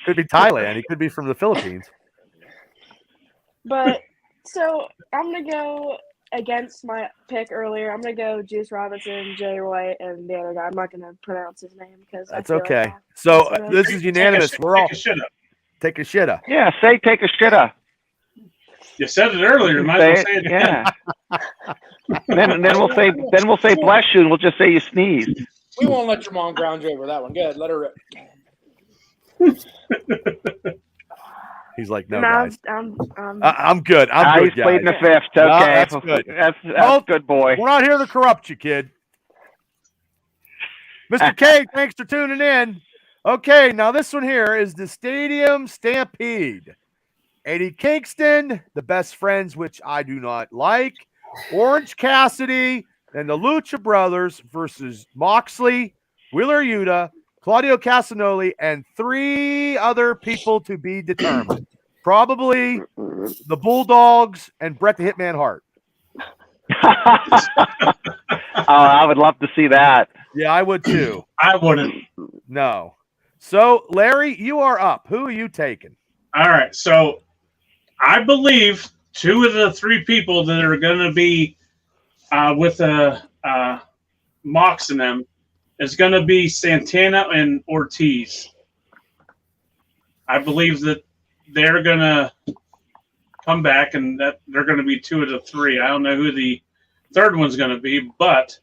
Could be Thailand. He could be from the Philippines. But so I'm gonna go against my pick earlier. I'm gonna go Juice Robinson, Jay White, and the other guy. I'm not gonna pronounce his name because That's okay. So this is unanimous. We're all Take a shit up. take a shitta. Yeah. Say take a Shitta. You said it earlier. Might as well say it again. Yeah. then we'll say bless you, and we'll just say you sneezed. We won't let your mom ground you over that one. Go ahead, let her rip. He's like, no, No, guys. I'm good. I'm He's good, played in guys. the fifth. No, Okay, that's good. That's good, boy. We're not here to corrupt you, kid. Mr. K, thanks for tuning in. Okay, now this one here is the Stadium Stampede. Eddie Kingston, the Best Friends, which I do not like. Orange Cassidy and the Lucha Brothers versus Moxley, Wheeler Yuta, Claudio Castagnoli, and 3 other people to be determined. Probably the Bulldogs and Bret the Hitman Hart. I would love to see that. Yeah, I would too. I wouldn't. No. So, Larry, you are up. Who are you taking? All right. So I believe 2 of the 3 people that are going to be with Mox in them is going to be Santana and Ortiz. I believe that they're going to come back and that they're going to be 2 of the 3. I don't know who the third one's going to be, but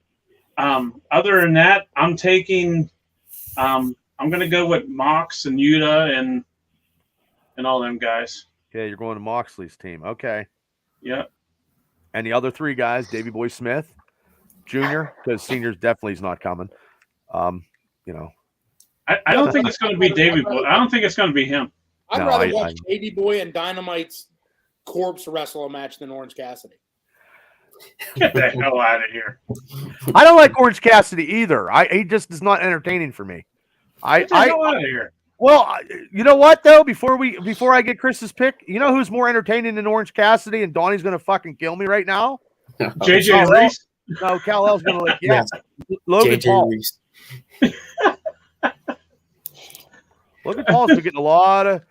other than that, I'm taking I'm going to go with Mox and Yuta and all them guys. Okay, you're going to Moxley's team. Okay. Yeah. And the other 3 guys, Davey Boy Smith, Jr., because Senior's definitely is not coming. I don't think it's going to be Davey Boy. I don't think it's going to be him. I'd No, rather watch Davey Boy and Dynamite's corpse wrestle a match than Orange Cassidy. Get the hell out of here. I don't like Orange Cassidy either. He just is not entertaining for me. Get the hell out of here. Well, you know what though? Before I get Chris's pick, you know who's more entertaining than Orange Cassidy, and Donnie's gonna fucking kill me right now. JJ Reese? No, Kal-El's gonna like Yeah. Logan JJ Paul. Reese. Logan Paul's been getting a lot of.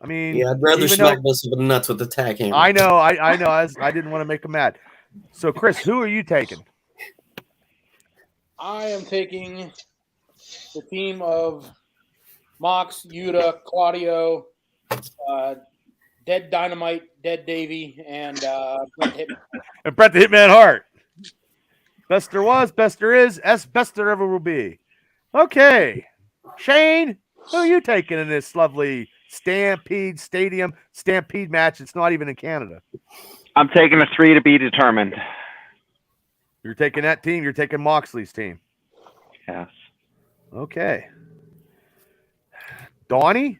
I mean, Yeah, I'd rather even smack though- most of the nuts with the tag hammer. I know. I didn't want to make him mad. So, Chris, who are you taking? I am taking the team of Mox, Yuta, Claudio, Dead Dynamite, Dead Davey, and Bret Hitman. And Bret the Hitman Hart. Best there was, best there is, best there ever will be. Okay, Shane, Who are you taking in this lovely Stampede match? It's not even in Canada. I'm taking a 3 to be determined. You're taking that team. You're taking Moxley's team. Yes. Okay. Donnie?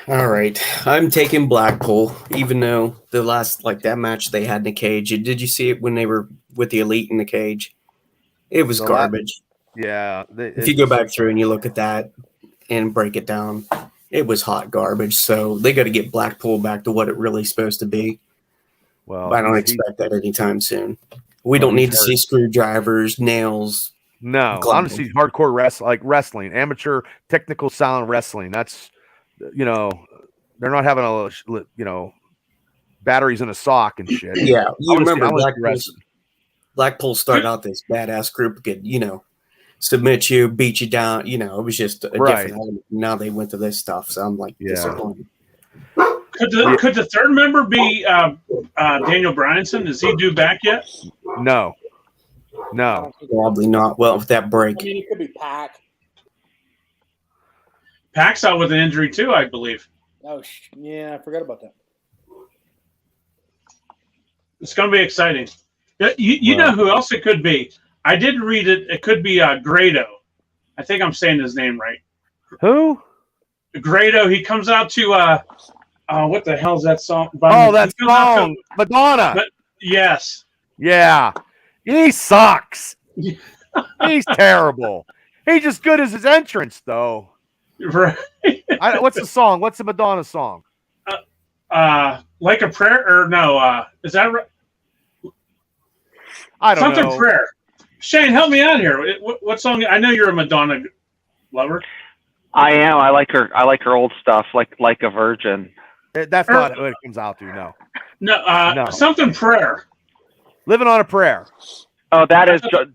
All right, I'm taking Blackpool, even though the last that match they had in the cage. Did you see it when they were with the Elite in the cage? It was garbage. Yeah. If you go back through and you look at that and break it down, it was hot garbage. So they got to get Blackpool back to what it really is supposed to be. Well, but I don't expect that anytime soon. We don't need to see screwdrivers, nails. No, I want to see hardcore wrestling, amateur technical sound wrestling. That's, they're not having batteries in a sock and shit. Yeah, you remember Blackpool started out this badass group, could submit you, beat you down. It was just a different element. Now they went to this stuff, so I'm disappointed. Could the third member be Daniel Bryanson? Is he due back yet? No, probably not. Well, with that break, I mean, it could be Pac. Pac's out with an injury too, I believe. Oh, yeah, I forgot about that. It's going to be exciting. You know who else it could be? I did read it. It could be Grado. I think I'm saying his name right. Who? Grado. He comes out to what the hell's that song? That song, Madonna. Yes. Yeah, he sucks. He's terrible. He's just good as his entrance, though. Right. What's the song? What's the Madonna song? Like a Prayer, or no? Is that right? I don't know. Something Prayer. Shane, help me out here. What song? I know you're a Madonna lover. I am. I like her old stuff, like a Virgin. That's not what it comes out to. No. Something Prayer. Living on a Prayer. Oh, that is John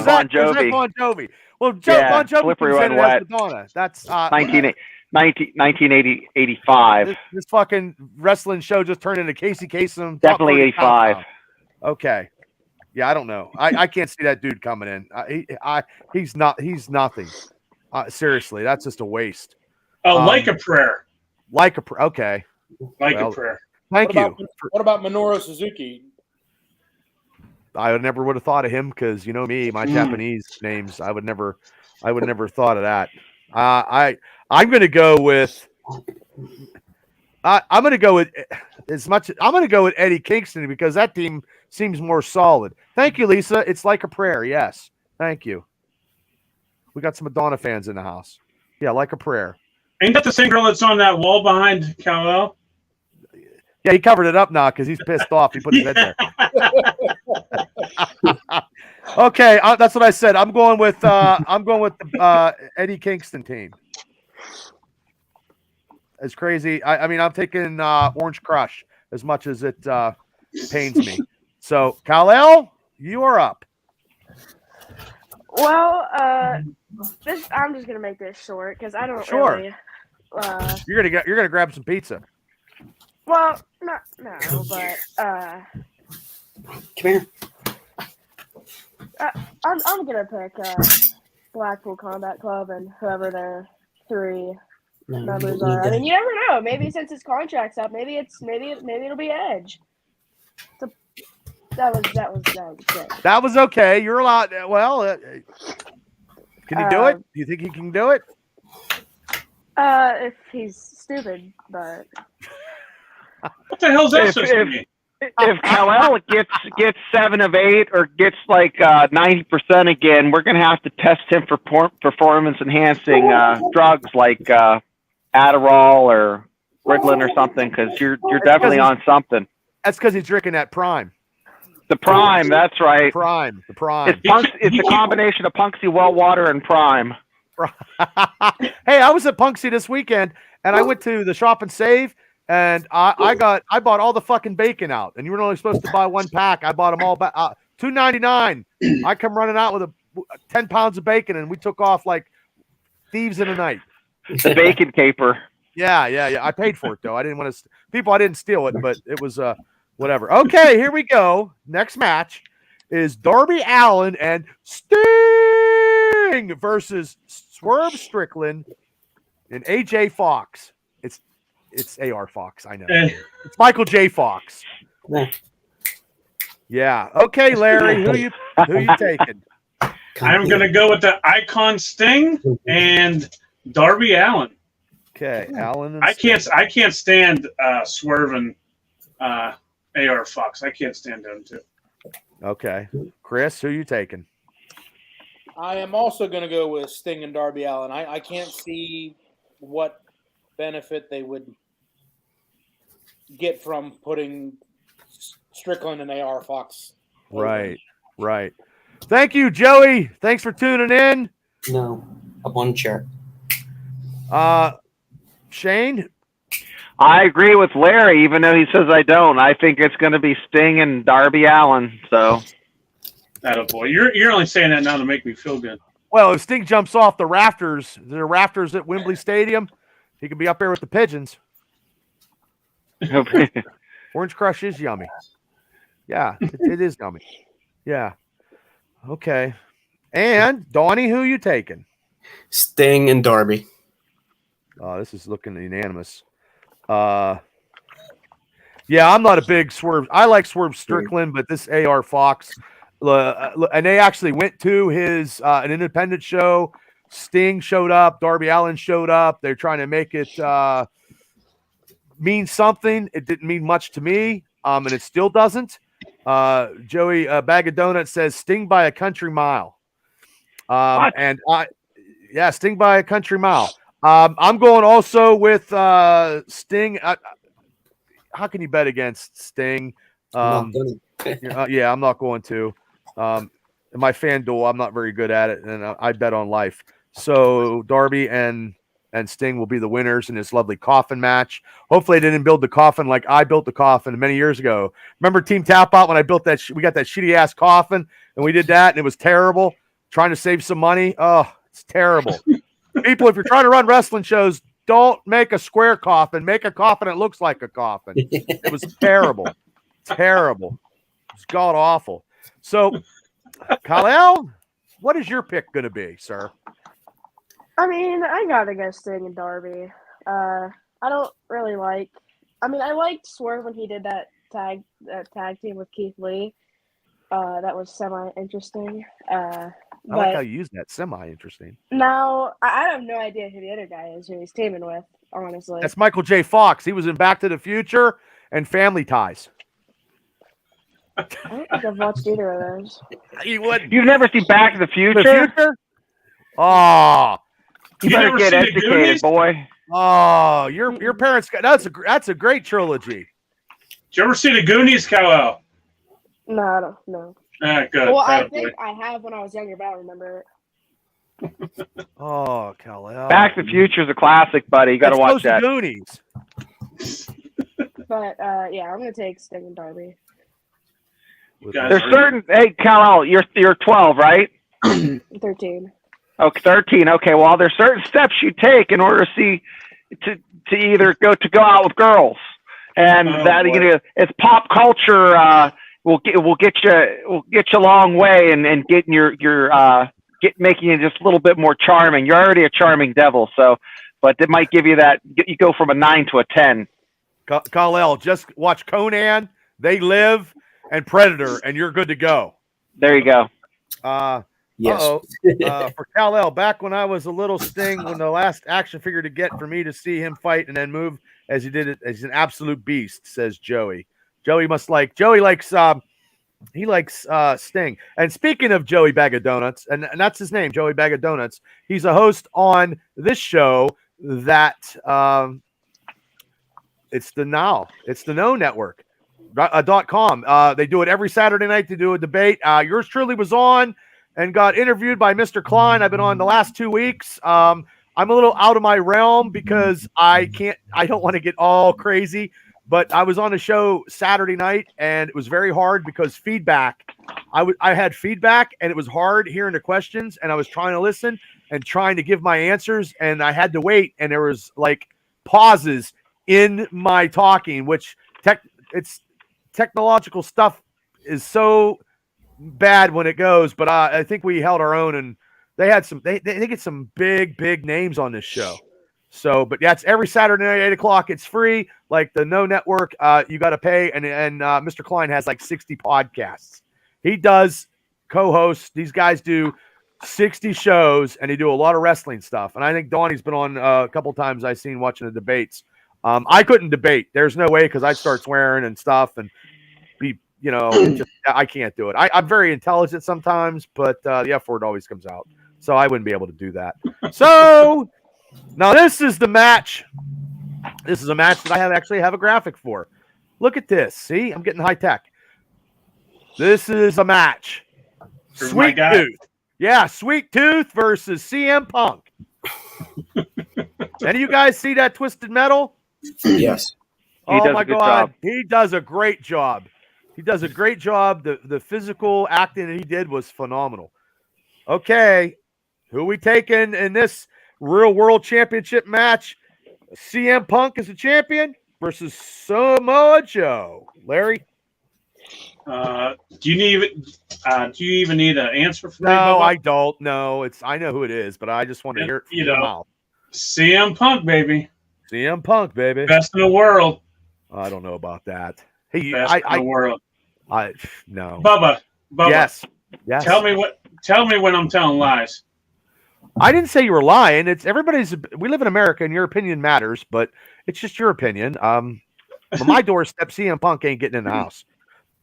Bon Jovi. Is that Bon Jovi? Well, Bon Jovi Slippery When Wet. Madonna. That's 1985. This fucking wrestling show just turned into Casey Kasem. Definitely 85. Okay. Yeah, I don't know. I can't see that dude coming in. He's nothing. Seriously, that's just a waste. Oh, Like a Prayer. Like a Prayer. Okay. Like a Prayer. Thank you. What about Minoru Suzuki? I never would have thought of him because me, my Japanese names. I would never thought of that. I'm going to go with. I'm going to go with I'm going to go with Eddie Kingston because that team seems more solid. Thank you, Lisa. It's Like a Prayer. Yes. Thank you. We got some Madonna fans in the house. Yeah, Like a Prayer. Ain't that the same girl that's on that wall behind Kal-El? Yeah, he covered it up now because he's pissed off. He put his head there. Okay, that's what I said. I'm going with the Eddie Kingston team. It's crazy. I mean, I'm taking Orange Crush as much as it pains me. So, Kal-El, you are up. Well, I'm just gonna make this short because I don't really. You're gonna grab some pizza. Well, no, but come here. I'm gonna pick Blackpool Combat Club and whoever their three members are. I mean, you never know. Maybe since his contract's up, maybe it'll be Edge. So that was good. That was okay. You're allowed. Well, can he do it? Do you think he can do it? If he's stupid, but. What the hell's that supposed to mean? If Kal-El gets 7 of 8 or gets 90% again, we're gonna have to test him for performance enhancing drugs like Adderall or Ritalin or something because you're definitely on something. That's because he's drinking that Prime. The Prime, that's right. The Prime. It's a combination of Punxsy well water and Prime. Hey, I was at Punxsy this weekend and I went to the Shop and Save. And I bought all the fucking bacon out, and you were only supposed to buy 1 pack. I bought them all back, $2.99. I come running out with 10 pounds of bacon, and we took off like thieves in the night. The bacon caper. Yeah. I paid for it though. I didn't want to. I didn't steal it, but it was whatever. Okay, here we go. Next match is Darby Allin and Sting versus Swerve Strickland And AJ Fox. It's AR Fox. I know. Eh, It's Michael J. Fox. Nah, Yeah. Okay, Larry. Who you taking? I'm going to go with the Icon Sting and Darby Allin. Okay, Allen and I Sting. can't stand Swerve and AR Fox. I can't stand them too. Okay, Chris, who you taking? I am also going to go with Sting and Darby Allin. I can't see what benefit they would get from putting Strickland and AR Fox. Right. Thank you, Joey. Thanks for tuning in. no, a one chair. Shane. I agree with Larry, even though he says I don't. I think it's going to be Sting and Darby Allin. So, Boy, you're only saying that now to make me feel good. Well, if Sting jumps off the rafters at Wembley Stadium, he could be up there with the pigeons. Orange Crush is yummy. Yeah, it is yummy. Yeah. Okay. And Donnie, who you taking? Sting and Darby. Oh, this is looking unanimous. Yeah, I'm not a big Swerve. I like Swerve Strickland, but this AR Fox, and they actually went to his an independent show. Sting showed up. Darby Allin showed up. They're trying to make it mean something. It didn't mean much to me, and it still doesn't. Joey Bag of Donuts says Sting by a country mile. And Sting by a country mile. I'm going also with Sting. How can you bet against Sting? I'm not going to. In my FanDuel, I'm not very good at it, and I bet on life. So Darby and Sting will be the winners in this lovely coffin match. Hopefully, they didn't build the coffin like I built the coffin many years ago. Remember Team Tap Out when I built that? We got that shitty ass coffin, and we did that, and it was terrible. Trying to save some money. Oh, it's terrible. People, if you're trying to run wrestling shows, don't make a square coffin. Make a coffin that looks like a coffin. It was terrible. Terrible. It's god awful. So, Kyle, what is your pick going to be, sir? I mean, I gotta go Sting and Darby. I don't really like. I mean, I liked Swerve when he did that tag team with Keith Lee. That was semi interesting. I like how you use that. Semi interesting. Now I have no idea who the other guy is who he's teaming with. Honestly, That's Michael J. Fox. He was in Back to the Future and Family Ties. I don't think I've watched either of those. You wouldn't. you've never seen Back to the Future? Oh, You You better never get seen the educated, Goonies? boy. oh, your parents got that's a great trilogy. Did you ever see the Goonies, Kyle? No, I don't know. Good. Well, I Attaboy. think I have when I was younger, but I don't remember it. Oh, Kal-El. Back to the Future is a classic, buddy. You got to watch that. Goonies. But yeah, I'm gonna take Sting and Darby. Guys There's are- certain. Hey, Kal-El, you're 12, right? 13. Okay, 13. Okay, well, there's certain steps you take in order to see to either go out with girls, and Oh, that boy. it's pop culture. Will get you a long way and getting making you just a little bit more charming. You're already a charming devil, so but it might give you that. You go from a 9 to a 10. Kal-El, just watch Conan, They Live, and Predator, and you're good to go. There you go. Yes. For Kal-El, back when I was a little Sting, when the last action figure to get for me to see him fight and then move as he did it, as an absolute beast, says Joey. Joey likes Sting. And speaking of Joey Bag of Donuts, and that's his name, Joey Bag of Donuts, he's a host on this show that it's the No Network. .com. They do it every Saturday night. They do a debate. Yours truly was on and got interviewed by Mr. Klein. I've been on the last 2 weeks. I'm a little out of my realm because I don't want to get all crazy, but I was on a show Saturday night and it was very hard because feedback. I had feedback and it was hard hearing the questions, and I was trying to listen and trying to give my answers, and I had to wait, and there was like pauses in my talking, which it's technological stuff is so bad when it goes, but I think we held our own, and they had they get some big names on this show. So, but yeah, it's every Saturday night, 8 o'clock. It's free. Like the No Network, you got to pay. And Mr. Klein has like 60 podcasts. He does co-hosts. These guys do 60 shows, and they do a lot of wrestling stuff. And I think Donnie's been on a couple times I've seen watching the debates. I couldn't debate. There's no way because I'd start swearing and stuff and be, I can't do it. I'm very intelligent sometimes, but the F word always comes out. So I wouldn't be able to do that. So now this is the match. This is a match that I actually have a graphic for. Look at this. See, I'm getting high tech. This is a match. Sweet Tooth. Yeah, Sweet Tooth versus CM Punk. Any of you guys see that Twisted Metal? Yes. Oh my God. He does a great job. He does a great job. The physical acting that he did was phenomenal. Okay. Who we taking in this real world championship match? CM Punk is the champion versus Samoa Joe. Larry? Do you even need an answer for me? No, I don't. No, I know who it is, but I just want to hear it from your mouth. CM Punk, baby. CM Punk, baby. Best in the world. I don't know about that. Hey, Best in the world. No. Bubba. Yes. Tell me when I'm telling lies. I didn't say you were lying. It's everybody's. We live in America, and your opinion matters, but it's just your opinion. On my doorstep, CM Punk ain't getting in the house.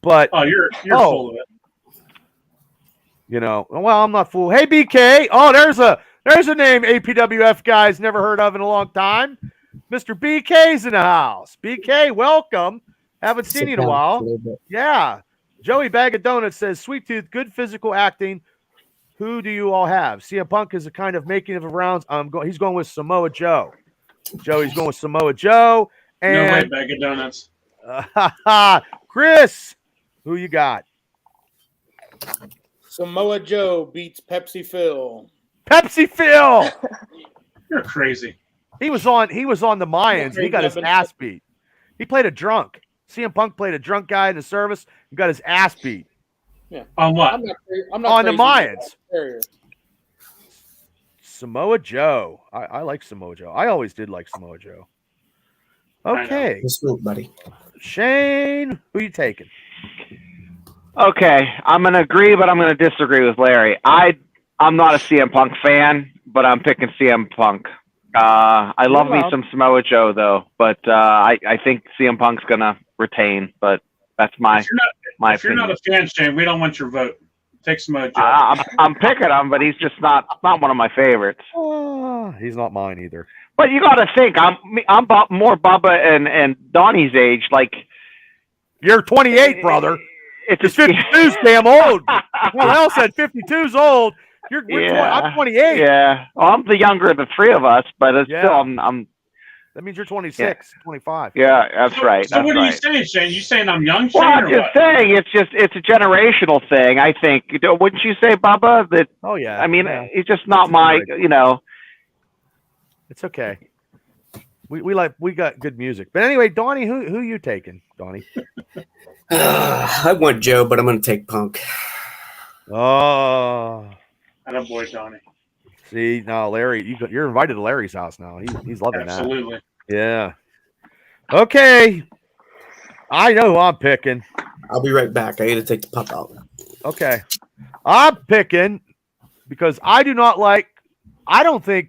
But you're full of it. Well, I'm not fool. Hey, BK. Oh, there's a name APWF guys never heard of in a long time. Mr. BK's in the house. BK, welcome. Haven't seen you in a while. Yeah. Joey Bag of Donuts says, Sweet Tooth, good physical acting. Who do you all have? CM Punk is a kind of making of rounds. He's going with Samoa Joe. Joey's going with Samoa Joe. And, no way, Bag of Donuts. Chris, who you got? Samoa Joe beats Pepsi Phil. Pepsi Phil. You're crazy. He was on the Mayans. He got his ass beat. He played a drunk. CM Punk played a drunk guy in the service and got his ass beat. Yeah. On what? I'm not on the Mayans. Samoa Joe. I like Samoa Joe. I always did like Samoa Joe. Okay. Buddy. Shane, who you taking? Okay, I'm going to agree, but I'm going to disagree with Larry. I'm not a CM Punk fan, but I'm picking CM Punk. I love me some Samoa Joe, though, but I think CM Punk's going to retain, but that's my opinion. If you're not a fan, Shane, we don't want your vote. Take Samoa Joe. I'm picking him, but he's just not one of my favorites. He's not mine either. But you got to think, I'm more Bubba and Donnie's age. Like, you're 28, brother. It's 52's damn old. Well, else said 52's old. I'm 28. Yeah. Well, I'm the younger of the three of us, but it's still I'm. That means you're 26, 25. Yeah, that's right. So what are you saying, Shane? You saying I'm young, Shane? Well, I'm just saying it's a generational thing. I think. Wouldn't you say, Bubba? That. Oh yeah. I mean, it's just not my. It's okay. We got good music, but anyway, Donnie, who you taking, Donnie? I want Joe, but I'm going to take Punk. Oh, I don't boy Donnie. See, now Larry, you're invited to Larry's house now. He's loving Absolutely. that. Yeah. Okay. I know who I'm picking. I'll be right back. I got to take the pup out. Okay. I'm picking because I don't think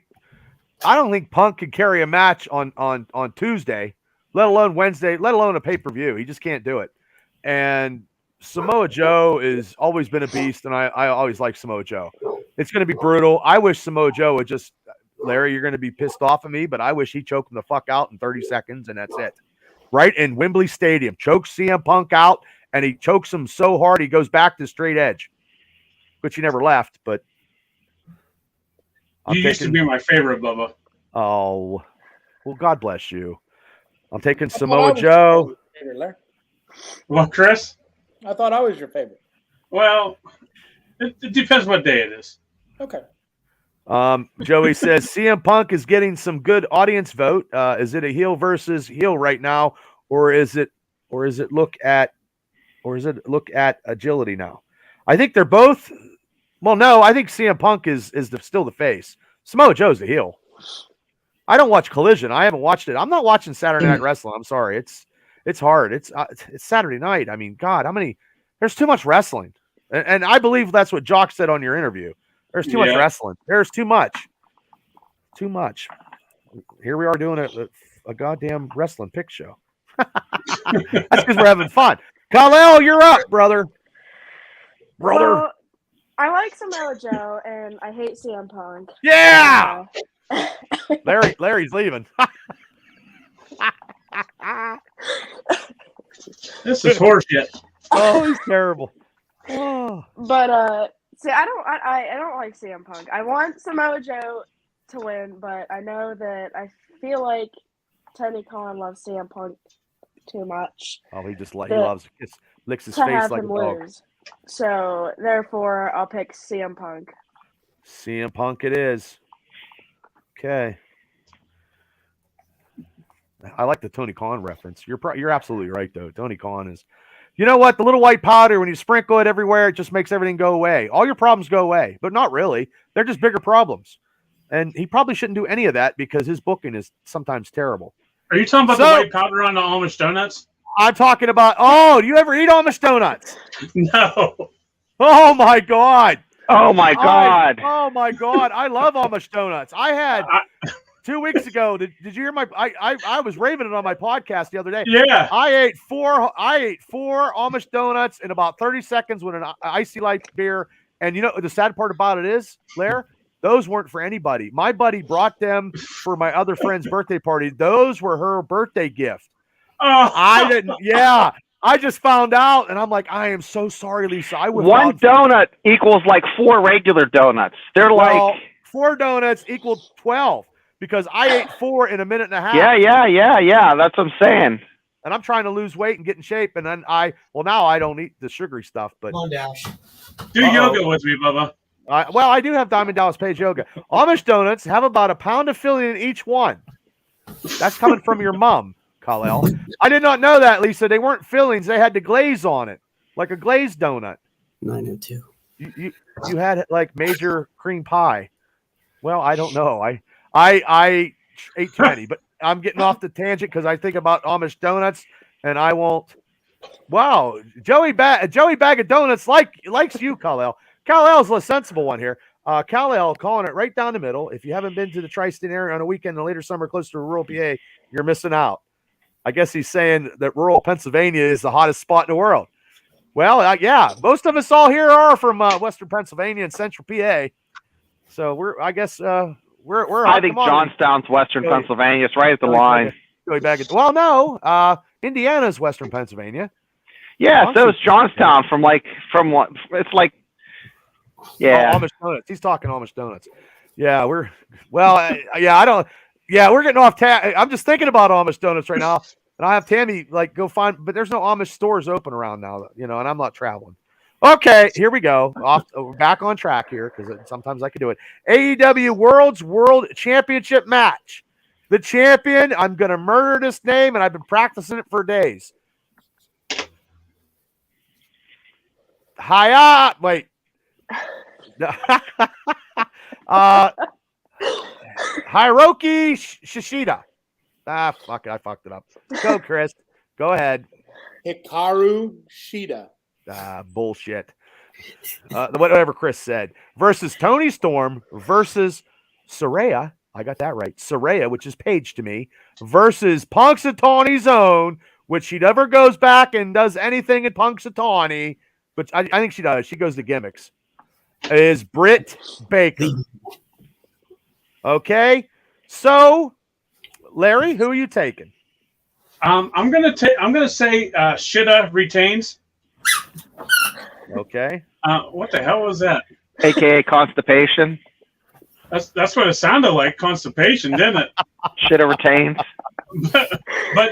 Punk can carry a match on Tuesday, let alone Wednesday, let alone a pay-per-view. He just can't do it. And Samoa Joe has always been a beast, and I always like Samoa Joe. It's going to be brutal. I wish Samoa Joe would just, Larry, you're going to be pissed off at me, but I wish he choked him the fuck out in 30 seconds, and that's it. Right in Wembley Stadium. Chokes CM Punk out, and he chokes him so hard he goes back to straight edge, which he never left, but you used to be my favorite, Bubba. Oh, well, God bless you. I'm taking Samoa Joe. Well, Chris? I thought I was your favorite. Well, it depends what day it is. Okay. Joey says CM Punk is getting some good audience vote. Is it a heel versus heel right now, or is it look at agility now? I think they're both. Well, no, I think CM Punk is still the face. Samoa Joe's the heel. I don't watch Collision. I haven't watched it. I'm not watching Saturday Night Wrestling. I'm sorry. It's hard. It's Saturday night. I mean, God, how many? There's too much wrestling, and I believe that's what Jock said on your interview. There's too much wrestling. There's too much. Too much. Here we are doing a goddamn wrestling pick show. That's because we're having fun. Kal-El, you're up, brother. Well, I like Samoa Joe, and I hate CM Punk. Yeah. Larry's leaving. This is horseshit. Oh, he's terrible. Oh. But see, I don't like CM Punk. I want Samoa Joe to win, but I know that I feel like Tony Khan loves CM Punk too much. Oh, he licks his to face have like a him dog. lose. So therefore, I'll pick CM Punk. CM Punk it is. Okay. I like the Tony Khan reference. You're absolutely right though. Tony Khan is. You know what? The little white powder, when you sprinkle it everywhere, it just makes everything go away. All your problems go away, but not really. They're just bigger problems. And he probably shouldn't do any of that because his booking is sometimes terrible. Are you talking about the white powder on the Amish donuts? I'm talking about, do you ever eat Amish donuts? No. Oh, my God. Oh, my God. Oh, my God. I love Amish donuts. I had 2 weeks ago. Did you hear I was raving it on my podcast the other day. Yeah. I ate four Amish donuts in about 30 seconds with an icy light beer. And you know, the sad part about it is, Lair, those weren't for anybody. My buddy brought them for my other friend's birthday party. Those were her birthday gift. Oh. I didn't. Yeah. I just found out, and I'm like, I am so sorry, Lisa. One donut equals like 4 regular donuts. They're like 4 donuts equal 12 because I ate 4 in a minute and a half. Yeah. That's what I'm saying. And I'm trying to lose weight and get in shape. And then now I don't eat the sugary stuff. But come on, Dash. Do yoga with me, Bubba. I do have Diamond Dallas Page yoga. Amish donuts have about a pound of filling in each one. That's coming from your mom, Kal-El. I did not know that, Lisa. They weren't fillings. They had the glaze on it, like a glazed donut. 902. You had like major cream pie. Well, I don't know. I ate too many, but I'm getting off the tangent because I think about Amish donuts, and I won't. Wow, Joey Bag of Donuts likes you, Kal-El. Kal-El's a sensible one here. Kal-El calling it right down the middle. If you haven't been to the tri-state area on a weekend in the later summer close to rural PA, you're missing out. I guess he's saying that rural Pennsylvania is the hottest spot in the world. Well, yeah, most of us all here are from Western Pennsylvania and Central PA. So we're. I think Johnstown's Western Pennsylvania. It's right at the line. Well, no, Indiana's Western Pennsylvania. Yeah, so is Johnstown from what? It's like. Yeah, Amish donuts. He's talking Amish donuts. Yeah, we're getting off. I'm just thinking about Amish donuts right now, and I have Tammy go find, but there's no Amish stores open around now, and I'm not traveling. Okay, here we go. We're back on track here because sometimes I can do it. AEW World Championship match. The champion. I'm gonna murder this name, and I've been practicing it for days. Wait. Hiroki Shishida. Fuck it. I fucked it up. Go, Chris. Go ahead. Hikaru Shida. Bullshit. Whatever Chris said. Versus Tony Storm versus Saraya. I got that right. Saraya, which is Paige to me. Versus Punxsutawney's own, which she never goes back and does anything in Punxsutawney. But I think she does. She goes to gimmicks. Is Britt Baker. Okay. So, Larry, who are you taking? I'm gonna say Shida retains. Okay. What the hell was that? AKA constipation. That's what it sounded like, constipation, didn't it? Shida retains. But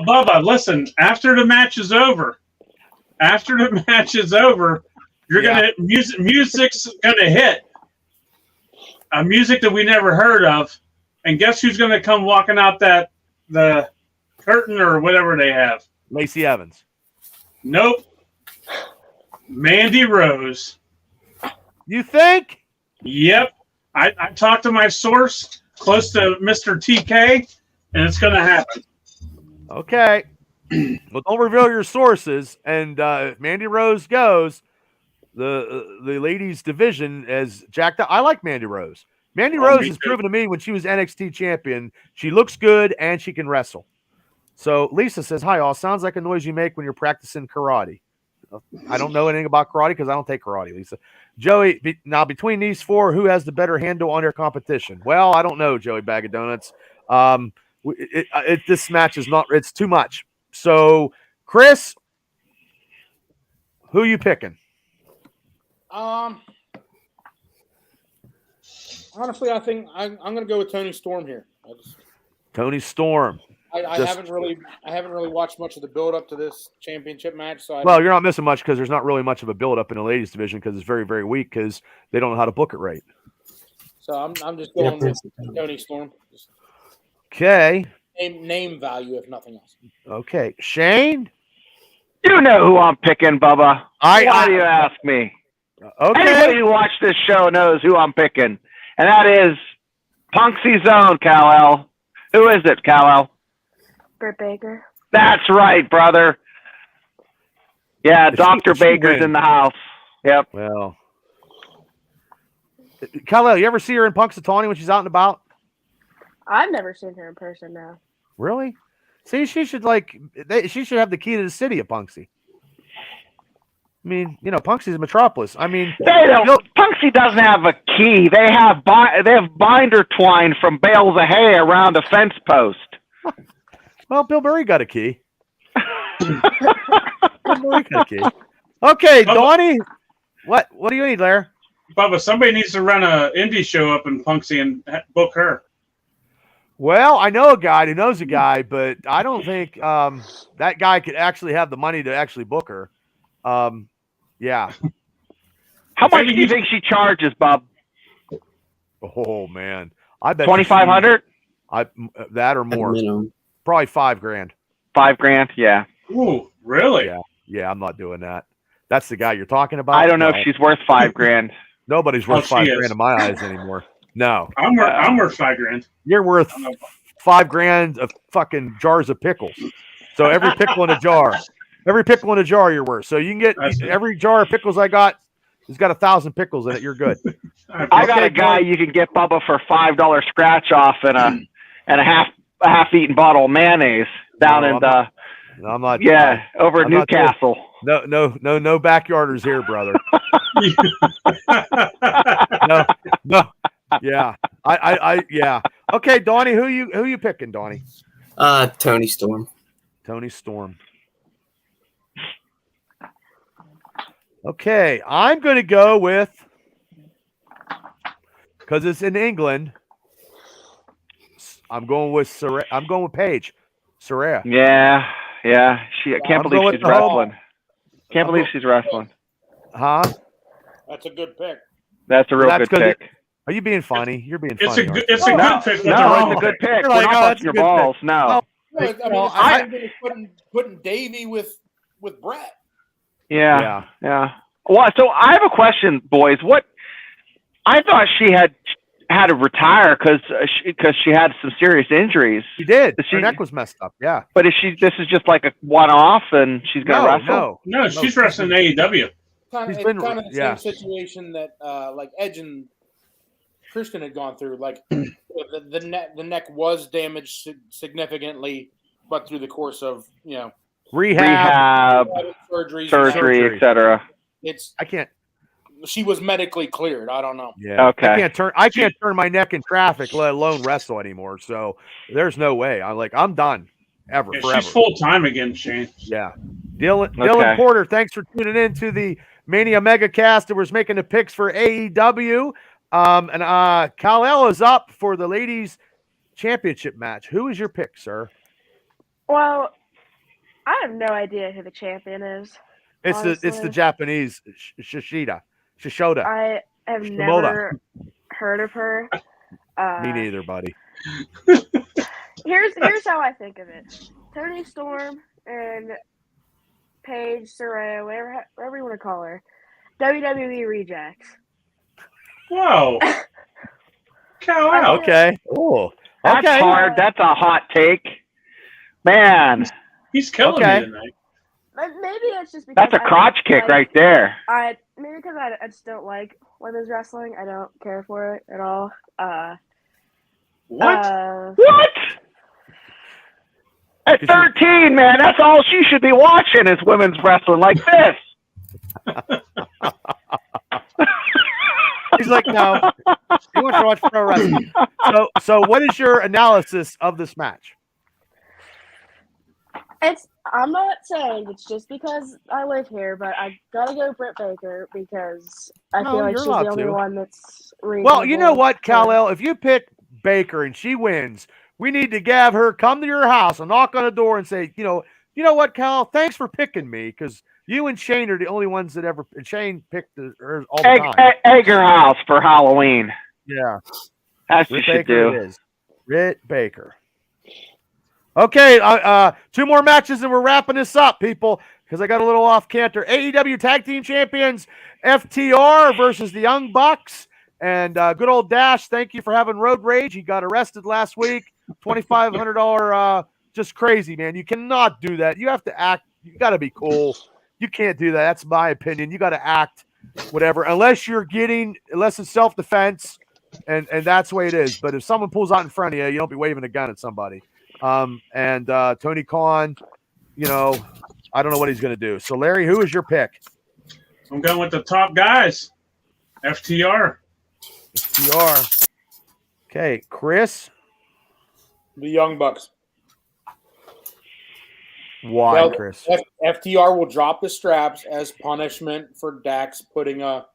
Bubba, listen. After the match is over, you're gonna music's gonna hit. A music that we never heard of, and guess who's gonna come walking out the curtain or whatever they have? Lacey Evans. Nope. Mandy Rose. You think? Yep. I talked to my source. close to Mr. TK, and it's going to happen. Okay. Well, don't reveal your sources. And if Mandy Rose goes, the ladies division as jacked up. I like Mandy Rose. Mandy Rose has proven to me when she was NXT champion, she looks good and she can wrestle. So Lisa says, "Hi all. Sounds like a noise you make when you're practicing karate." I don't know anything about karate because I don't take karate, Lisa. Joey, now between these four, who has the better handle on their competition? Well, I don't know, Joey Bag of Donuts. This match is not, it's too much. So, Chris, who you picking? Honestly, I think I'm going to go with Tony Storm here. Tony Storm. I haven't really watched much of the build up to this championship match. So well, you're not missing much because there's not really much of a build up in the ladies division because it's very, very weak because they don't know how to book it right. So I'm just going with Tony Storm. Okay. Name value, if nothing else. Okay, Shane. You know who I'm picking, Bubba. Why do you ask me? Okay. Anybody who watched this show knows who I'm picking, and that is Punksy's own Kal-El. Who is it, Kal-El? Britt Baker. That's right, brother. Yeah, Dr. Baker's in the house. Yep. Well, Kal-El, you ever see her in Punxsutawney when she's out and about? I've never seen her in person now. Really? See, she should she should have the key to the city of Punxsy. I mean, you know, Punxsy's a metropolis. I mean, Punxsy doesn't have a key. They have binder twine from bales of hay around a fence post. Well, Bill Murray got a key. Bill Murray got a key. Okay, Donnie. What do you need, Lair? Bubba, somebody needs to run an indie show up in Punxsy and book her. Well, I know a guy who knows a guy, but I don't think that guy could actually have the money to actually book her. Yeah. How much do you think she charges, Bob? Oh man, I bet $2,500. That or more. Probably $5,000. $5,000, yeah. Ooh, really? Yeah. I'm not doing that. That's the guy you're talking about. I don't know if she's worth $5,000. Nobody's worth $5,000 in my eyes anymore. No, I'm worth $5,000. You're worth $5,000 of fucking jars of pickles. So every pickle in a jar, you're worth. So you can get every jar of pickles I got. It's got 1,000 pickles in it. You're good. I got a guy you can get Bubba for $5 scratch off and a half-eaten bottle of mayonnaise down in the. I'm not. Yeah, over at Newcastle. No backyarders here, brother. No. Yeah. Yeah. Okay, Donnie, who you picking, Donnie? Tony Storm. Tony Storm. Okay, I'm going to go with, because it's in England, I'm going with Paige. Saraya. Yeah. I can't believe she's wrestling. Can't believe she's wrestling. Huh? That's a good pick. That's a real good pick. Are you being funny? You're being It's funny. A good pick. No, it's a good pick. We're not busting your balls. No. I mean, putting Davey with Brett. Yeah. Well, so I have a question, boys. I thought she had to retire because she had some serious injuries. She did. Her neck was messed up. Yeah. But this is just like a one-off, and she's going to wrestle? No, she's wrestling AEW. It's kind of the same situation that like Edge and Christian had gone through. Like the neck was damaged significantly, but through the course of rehab surgery, etc. She was medically cleared. I don't know. Yeah. Okay. I can't turn my neck in traffic, let alone wrestle anymore. So there's no way. I'm done. Forever. She's full time again, Shane. Yeah. Dylan Porter, thanks for tuning in to the Mania Mega Cast. That was making the picks for AEW. And Kal-El is up for the ladies championship match. Who is your pick, sir? Well, I have no idea who the champion is. It's the Japanese Shishoda. I have never heard of her. Me neither, buddy. Here's how I think of it: Tony Storm and Paige, Saraya, whatever you want to call her, WWE rejects. Whoa! Cow I out. feel- Okay. Oh. That's Okay. hard. That's a hot take. Man, He's killing Okay. me tonight. Maybe it's just because that's a I crotch don't kick like- right there. Maybe because I just don't like women's wrestling. I don't care for it at all. What? What? At 13, man, that's all she should be watching is women's wrestling like this. He's like, no. He wants to watch pro wrestling. So what is your analysis of this match? I'm not saying it's just because I live here, but I gotta go Britt Baker because I No, feel like you're she's the allowed only to. one that's Well, you know reasonable what, for- Kal-El? If you pick Baker and she wins, we need to have her come to your house and knock on the door and say, you know what, Cal? Thanks for picking me because you and Shane are the only ones that ever. And Shane picked her all the time. Egg her house for Halloween. Yeah, That's what Britt you should Baker do. it is. Britt Baker. Okay, 2 more matches and we're wrapping this up, people, because I got a little off canter. AEW Tag Team Champions FTR versus the Young Bucks. And good old Dash, thank you for having road rage. He got arrested last week. $2,500, just crazy, man. You cannot do that. You have to act. You got to be cool. You can't do that. That's my opinion. You got to act whatever, unless it's self-defense, and that's the way it is. But if someone pulls out in front of you, you don't be waving a gun at somebody. Tony Khan, I don't know what he's going to do. So, Larry, who is your pick? I'm going with the top guys. FTR. FTR. Okay, Chris. The Young Bucks. Why, Well, Chris? FTR will drop the straps as punishment for Dax putting a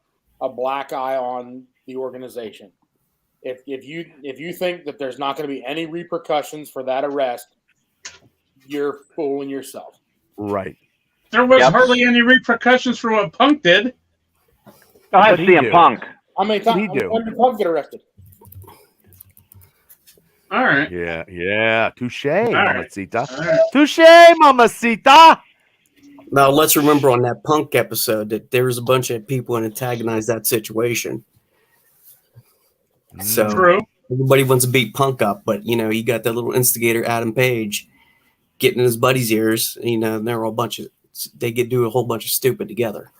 black eye on the organization. If you think that there's not going to be any repercussions for that arrest, you're fooling yourself. Right. There was hardly any repercussions for what Punk did. I have CM Punk. How many times did Punk get arrested? All right. Yeah. Touche, mamacita. Right. Touche, mamacita. Now, let's remember on that Punk episode that there was a bunch of people that antagonized that situation. So True. everybody wants to beat Punk up, but, you got that little instigator, Adam Page, getting in his buddy's ears. And they're all they get do a whole bunch of stupid together.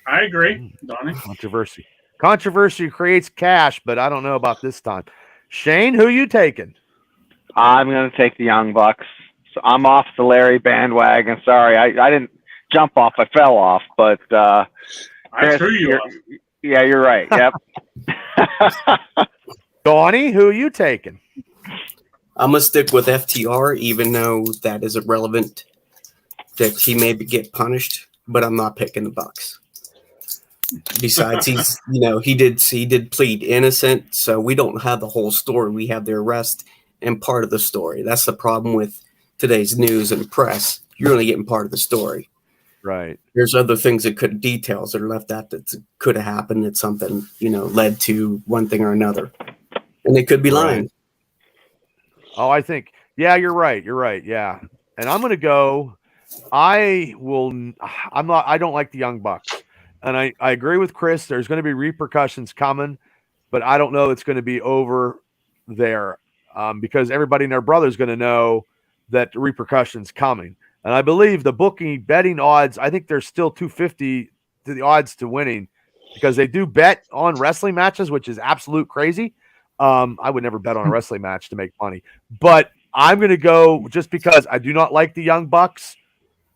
I agree, Donnie. Controversy creates cash, but I don't know about this time. Shane, who you taking? I'm going to take the Young Bucks. So I'm off the Larry bandwagon. Sorry, I didn't jump off. I fell off, but I threw you off. Yeah, you're right. Yep. Donnie, who are you taking? I'm going to stick with FTR, even though that isn't relevant, that he may get punished, but I'm not picking the Bucks. Besides, he did plead innocent, so we don't have the whole story. We have the arrest and part of the story. That's the problem with today's news and press. You're only getting part of the story. Right. There's other things details that are left out that could have happened that something, led to one thing or another. And they could be lying. Oh, I think, you're right. Yeah. And I'm going to go, I don't like the Young Bucks. And I agree with Chris. There's going to be repercussions coming, but I don't know it's going to be over there because everybody and their brother is going to know that the repercussions coming. And I believe the booking betting odds, I think there's still 250 to the odds to winning because they do bet on wrestling matches, which is absolute crazy. I would never bet on a wrestling match to make money, but I'm going to go just because I do not like the Young Bucks.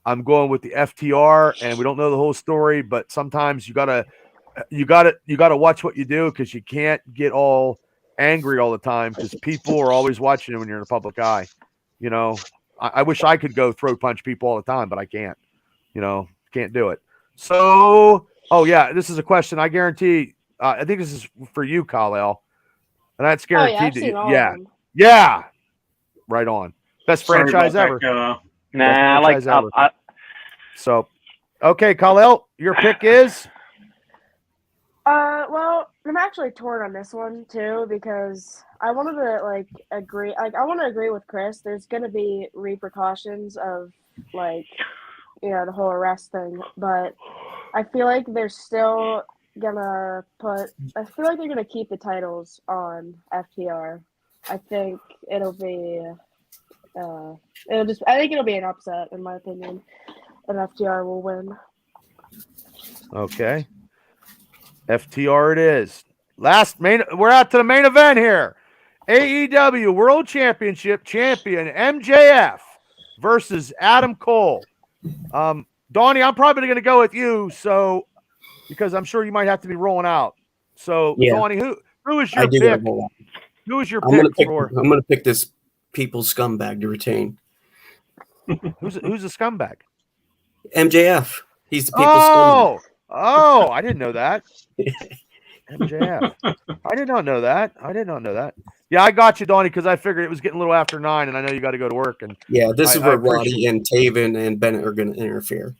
I'm going with the FTR, and we don't know the whole story, but sometimes you gotta watch what you do because you can't get all angry all the time because people are always watching you when you're in the public eye. I wish I could go throw punch people all the time, but I can't. Can't do it. So, this is a question. I guarantee. I think this is for you, Kal-El, and that's guaranteed. I've seen all of them. Yeah, right on. Best Sorry franchise about ever. that, Nah, I like. So, okay, Kal-El, your pick is? Well, I'm actually torn on this one too because I wanted to agree. I want to agree with Chris. There's going to be repercussions of the whole arrest thing, but I feel like there's still gonna put. I feel like they're gonna keep the titles on FTR. I think it'll be. I think it'll be an upset, in my opinion, and FTR will win. Okay. FTR it is. We're out to the main event here. AEW World Championship champion MJF versus Adam Cole. Donnie, I'm probably going to go with you, so because I'm sure you might have to be rolling out. So, Yeah. Donnie, who is I your do pick? have a lot. Who is your I'm pick for? I'm gonna pick this people's scumbag to retain. Who's a scumbag? MJF. He's the people's scumbag. Oh, I didn't know that. MJF. I did not know that. Yeah, I got you, Donnie, because I figured it was getting a little after 9, and I know you got to go to work. And yeah, this is where appreciate Roddy and Taven and Bennett are going to interfere.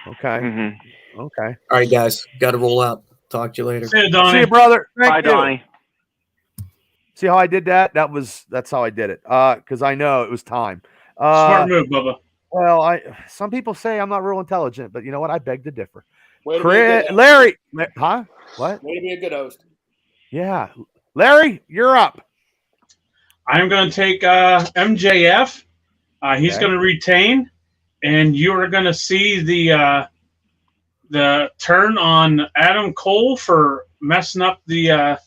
Okay. Mm-hmm. Okay. All right, guys, got to roll out. Talk to you later. See you, Donnie. See you, brother. Thank Bye, you. Donnie. See how I did that? That's how I did it. Because I know it was time. Smart move, Bubba. Well, some people say I'm not real intelligent, but you know what? I beg to differ. Way to be a good host. Larry, huh? What? Way to be a good host. Yeah, Larry, you're up. I'm going to take MJF. He's Okay. going to retain, and you are going to see the turn on Adam Cole for messing up the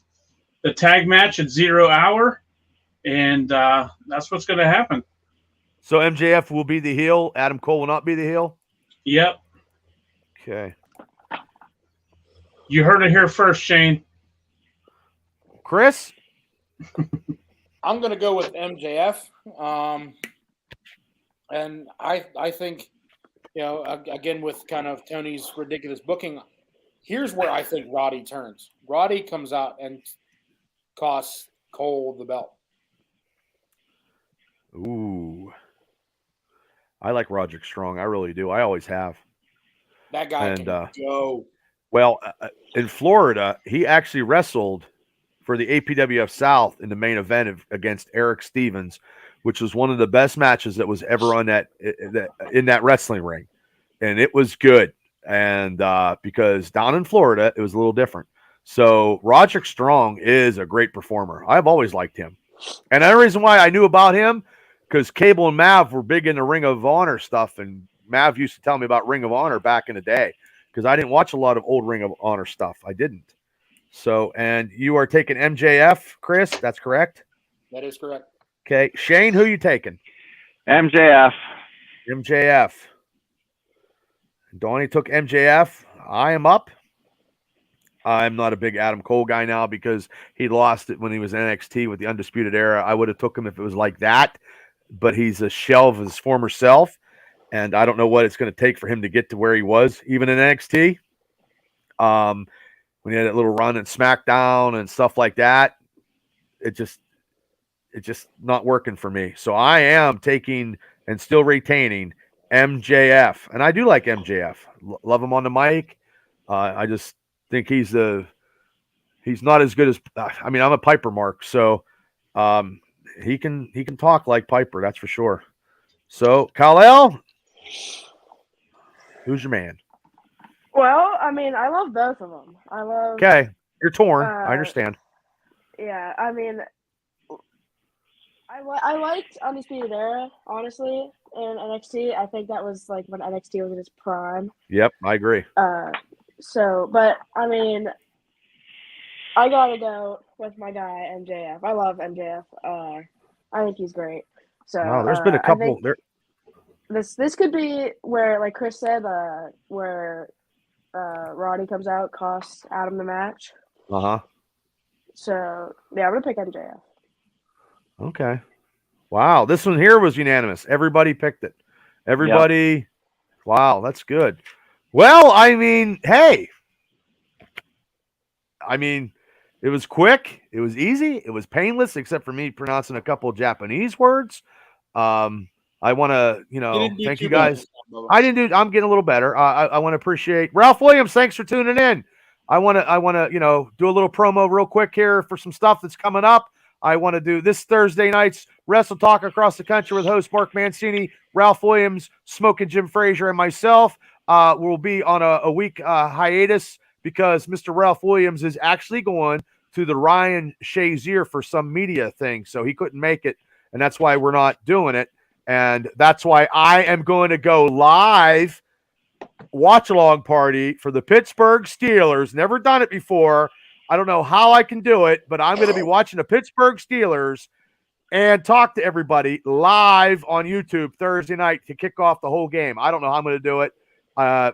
tag match at 0 Hour, and that's what's going to happen. So MJF will be the heel. Adam Cole will not be the heel. Yep. Okay. You heard it here first, Shane. Chris? I'm going to go with MJF. And I think, again, with kind of Tony's ridiculous booking, here's where I think Roddy turns. Roddy comes out and costs Cole the belt. Ooh. I like Roderick Strong. I really do. I always have. That guy can go. Well, in Florida, he actually wrestled for the APWF South in the main event against Eric Stevens, which was one of the best matches that was ever on in that wrestling ring. And it was good. And because down in Florida, it was a little different. So Roderick Strong is a great performer. I've always liked him. And the reason why I knew about him, because Cable and Mav were big into Ring of Honor stuff. And Mav used to tell me about Ring of Honor back in the day, because I didn't watch a lot of old Ring of Honor stuff. I didn't. So, and you are taking MJF, Chris? That's correct? That is correct. Okay. Shane, who you taking? MJF. MJF. Donnie took MJF. I am up. I'm not a big Adam Cole guy now because he lost it when he was in NXT with the Undisputed Era. I would have took him if it was like that, but he's a shell of his former self, and I don't know what it's going to take for him to get to where he was, even in NXT. When he had that little run in SmackDown and stuff like that, it's just not working for me. So I am taking and still retaining MJF, and I do like MJF. Love him on the mic. I just think he's not as good as I'm a Piper mark, so he can talk like Piper, that's for sure. So Kal-El, who's your man? Well, I love both of them. Okay, you're torn. I understand. Yeah, I liked Undisputed Era, honestly, in NXT. I think that was like when NXT was in its prime. Yep, I agree. But I gotta go with my guy MJF. I love MJF. I think he's great. So Wow, there's been a couple there. This could be where, like Chris said, where Roddy comes out, costs Adam the match. So yeah, I'm gonna pick MJF. Okay. Wow, this one here was unanimous. Everybody picked it. Everybody. Yep. Wow, that's good. Well, hey. It was quick. It was easy. It was painless, except for me pronouncing a couple of Japanese words. I want to, thank you guys. I'm getting a little better. I want to appreciate Ralph Williams. Thanks for tuning in. I want to, do a little promo real quick here for some stuff that's coming up. I want to do this Thursday night's Wrestle Talk across the country with host Mark Mancini, Ralph Williams, Smoking Jim Frazier, and myself. We'll be on a week hiatus because Mr. Ralph Williams is actually going to the Ryan Shazier for some media thing. So he couldn't make it, and that's why we're not doing it. And that's why I am going to go live watch along party for the Pittsburgh Steelers. Never done it before. I don't know how I can do it, but I'm going to be watching the Pittsburgh Steelers and talk to everybody live on YouTube Thursday night to kick off the whole game. I don't know how I'm going to do it.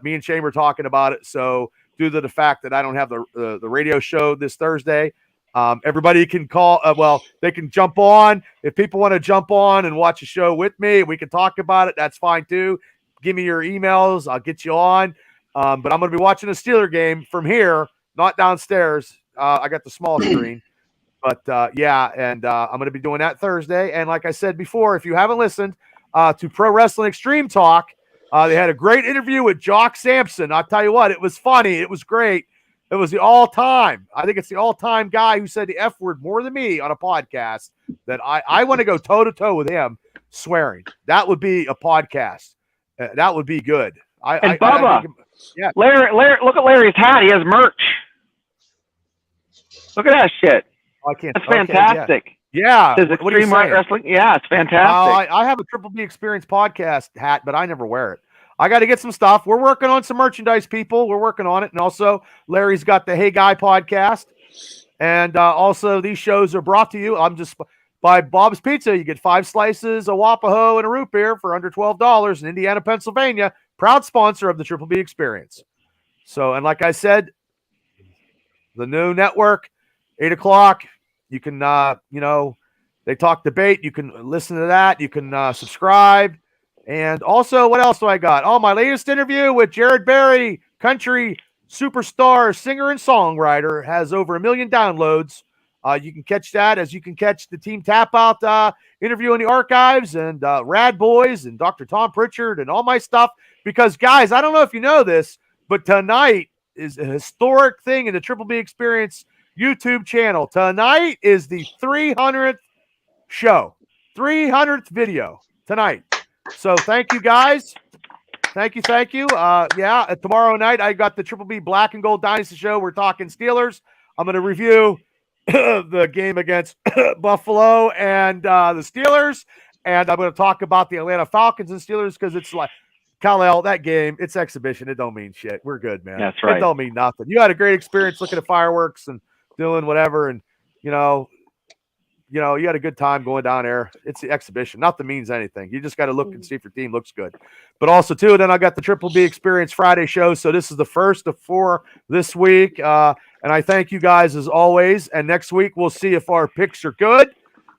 Me and Shane were talking about it. So due to the fact that I don't have the radio show this Thursday, everybody can call. They can jump on. If people want to jump on and watch a show with me, we can talk about it. That's fine too. Give me your emails. I'll get you on. But I'm going to be watching a Steeler game from here, not downstairs. I got the small screen. But, I'm going to be doing that Thursday. And like I said before, if you haven't listened to Pro Wrestling Extreme Talk, they had a great interview with Jock Sampson. I'll tell you what, it was funny. It was great. It was the all-time. I think it's the all-time guy who said the F word more than me on a podcast that I want to go toe-to-toe with him swearing. That would be a podcast. That would be good. Bubba, yeah. Larry, look at Larry's hat. He has merch. Look at that shit. I can't. That's fantastic. Yeah. Is Extreme Wrestling? Yeah, it's fantastic. I have a Triple B Experience podcast hat, but I never wear it. I got to get some stuff. We're working on some merchandise, people. We're working on it. And also, Larry's got the Hey Guy podcast. And also, these shows are brought to you. I'm just by Bob's Pizza. You get 5 slices, a Wapaho, and a root beer for under $12 in Indiana, Pennsylvania. Proud sponsor of the Triple B Experience. So, and like I said, the new network, 8 o'clock. You can, they talk debate. You can listen to that. You can subscribe. And also, what else do I got? Oh, my latest interview with Jared Berry, country superstar, singer, and songwriter, has over 1 million downloads. You can catch that as you can catch the Team Tap Out interview in the archives and Rad Boys and Dr. Tom Pritchard and all my stuff. Because, guys, I don't know if you know this, but tonight is a historic thing in the Triple B Experience YouTube channel. Tonight is the 300th show, 300th video tonight. So thank you, guys. Thank you. Tomorrow night I got the Triple B Black and Gold Dynasty show. We're talking Steelers. I'm going to review the game against Buffalo and the Steelers, and I'm going to talk about the Atlanta Falcons and Steelers because it's like, Kal-El, that game, it's exhibition. It don't mean shit. We're good, man. That's right. It don't mean nothing. You had a great experience looking at fireworks and doing whatever, and you had a good time going down there. It's the exhibition. Nothing means anything. You just got to look and see if your team looks good. But also, too, then I got the Triple B Experience Friday show. So this is the first of 4 this week. And I thank you guys as always. And next week, we'll see if our picks are good.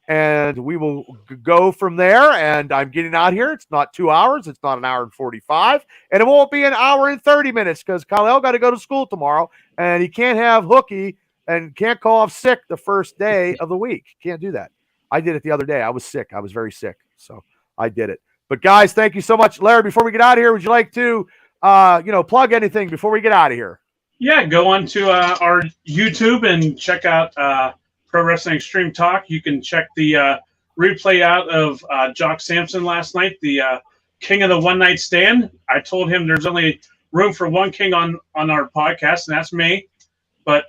And we will go from there. And I'm getting out here. It's not 2 hours. It's not 1 hour and 45. And it won't be 1 hour and 30 minutes because Kal-El got to go to school tomorrow. And he can't have hooky and can't call off sick the first day of the week. Can't do that. I did it the other day. I was sick. I was very sick. So I did it. But guys, thank you so much. Larry, before we get out of here, would you like to, plug anything before we get out of here? Yeah, go on to our YouTube and check out Pro Wrestling Extreme Talk. You can check the replay out of Jock Sampson last night, the king of the one night stand. I told him there's only room for one king on our podcast, and that's me. But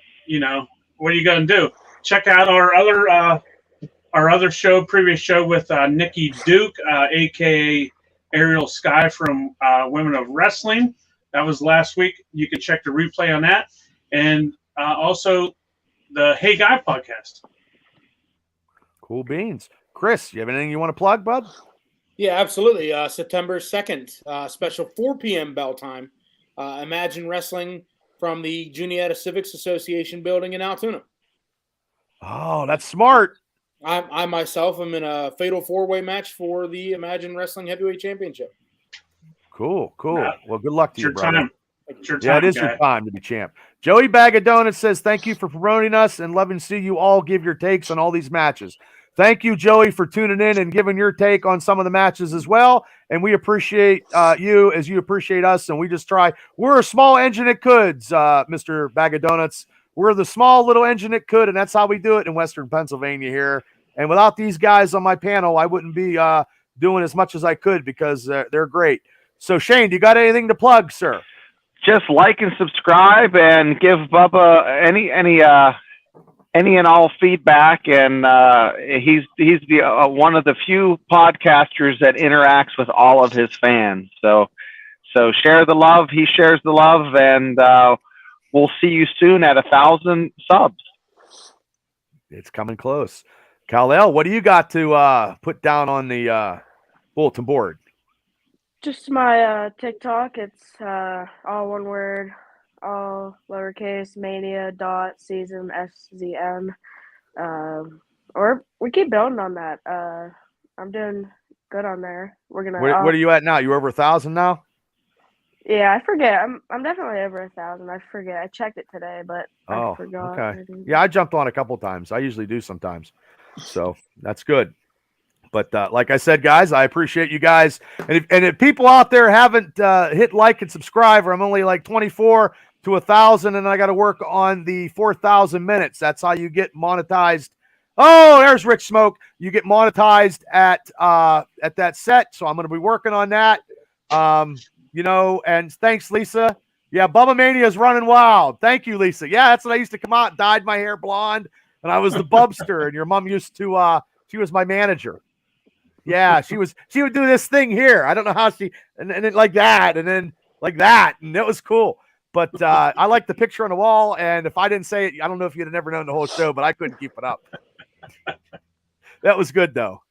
what are you going to do? Check out our other show, previous show with Nikki Duke, a.k.a. Ariel Sky from Women of Wrestling. That was last week. You can check the replay on that. And also the Hey Guy podcast. Cool beans. Chris, you have anything you want to plug, bud? Yeah, absolutely. September 2nd, special 4 p.m. bell time. Imagine Wrestling from the Juniata Civics Association building in Altoona. Oh, that's smart. I myself am in a fatal 4-way match for the Imagine Wrestling Heavyweight Championship. Cool. Well, good luck to you, brother. Time. It's your time, it is your time to be champ. Joey Bag of Donuts says, thank you for promoting us and loving to see you all give your takes on all these matches. Thank you, Joey, for tuning in and giving your take on some of the matches as well. And we appreciate you as you appreciate us. And we just try. We're a small engine that could, Mr. Bag of Donuts. We're the small little engine that could, and that's how we do it in Western Pennsylvania here. And without these guys on my panel, I wouldn't be doing as much as I could because they're great. So, Shane, do you got anything to plug, sir? just like and subscribe and give Bubba any and all feedback. And he's the one of the few podcasters that interacts with all of his fans. So share the love. He shares the love, and we'll see you soon at 1,000 subs. It's coming close. Kal-El, what do you got to put down on the bulletin board? Just my TikTok. It's all one word, all lowercase, mania.season SZM. Or we keep building on that. I'm doing good on there. We're gonna. What are you at now? You over 1,000 now? Yeah, I forget. I'm definitely over 1,000. I forget. I checked it today, but I forgot. Okay. Yeah, I jumped on a couple times. I usually do sometimes, so that's good. But like I said, guys, I appreciate you guys. And if people out there haven't hit like and subscribe, or I'm only like 24 to 1,000, and I got to work on the 4,000 minutes. That's how you get monetized. Oh, there's Rich Smoke. You get monetized at that set. So I'm going to be working on that. And thanks, Lisa. Yeah, Bubba Mania is running wild. Thank you, Lisa. Yeah, that's when I used to come out and dyed my hair blonde, and I was the Bubster, and your mom used to she was my manager. Yeah, she would do this thing here. I don't know how and then like that, and then like that, and it was cool. But I like the picture on the wall, and if I didn't say it, I don't know if you'd have never known the whole show, but I couldn't keep it up. That was good though.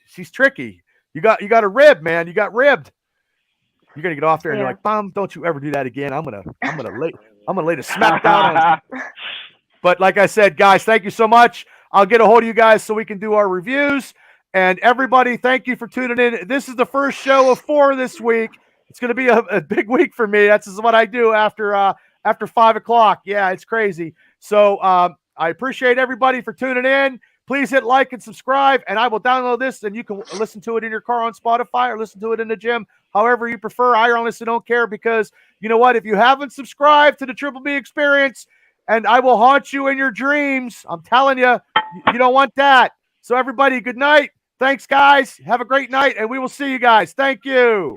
She's tricky. You got a rib, man. You got ribbed. You're gonna get off there and you're like, Mom, don't you ever do that again. I'm gonna lay the smack down on you. But like I said, guys, thank you so much. I'll get a hold of you guys so we can do our reviews. And everybody, thank you for tuning in. This is the first show of 4 this week. It's going to be a big week for me. That's what I do after 5 o'clock. Yeah, it's crazy. So I appreciate everybody for tuning in. Please hit like and subscribe, and I will download this, and you can listen to it in your car on Spotify or listen to it in the gym, however you prefer. I honestly don't care, because you know what? If you haven't subscribed to the Triple B Experience, and I will haunt you in your dreams, I'm telling you, you don't want that. So everybody, good night. Thanks, guys. Have a great night, and we will see you guys. Thank you.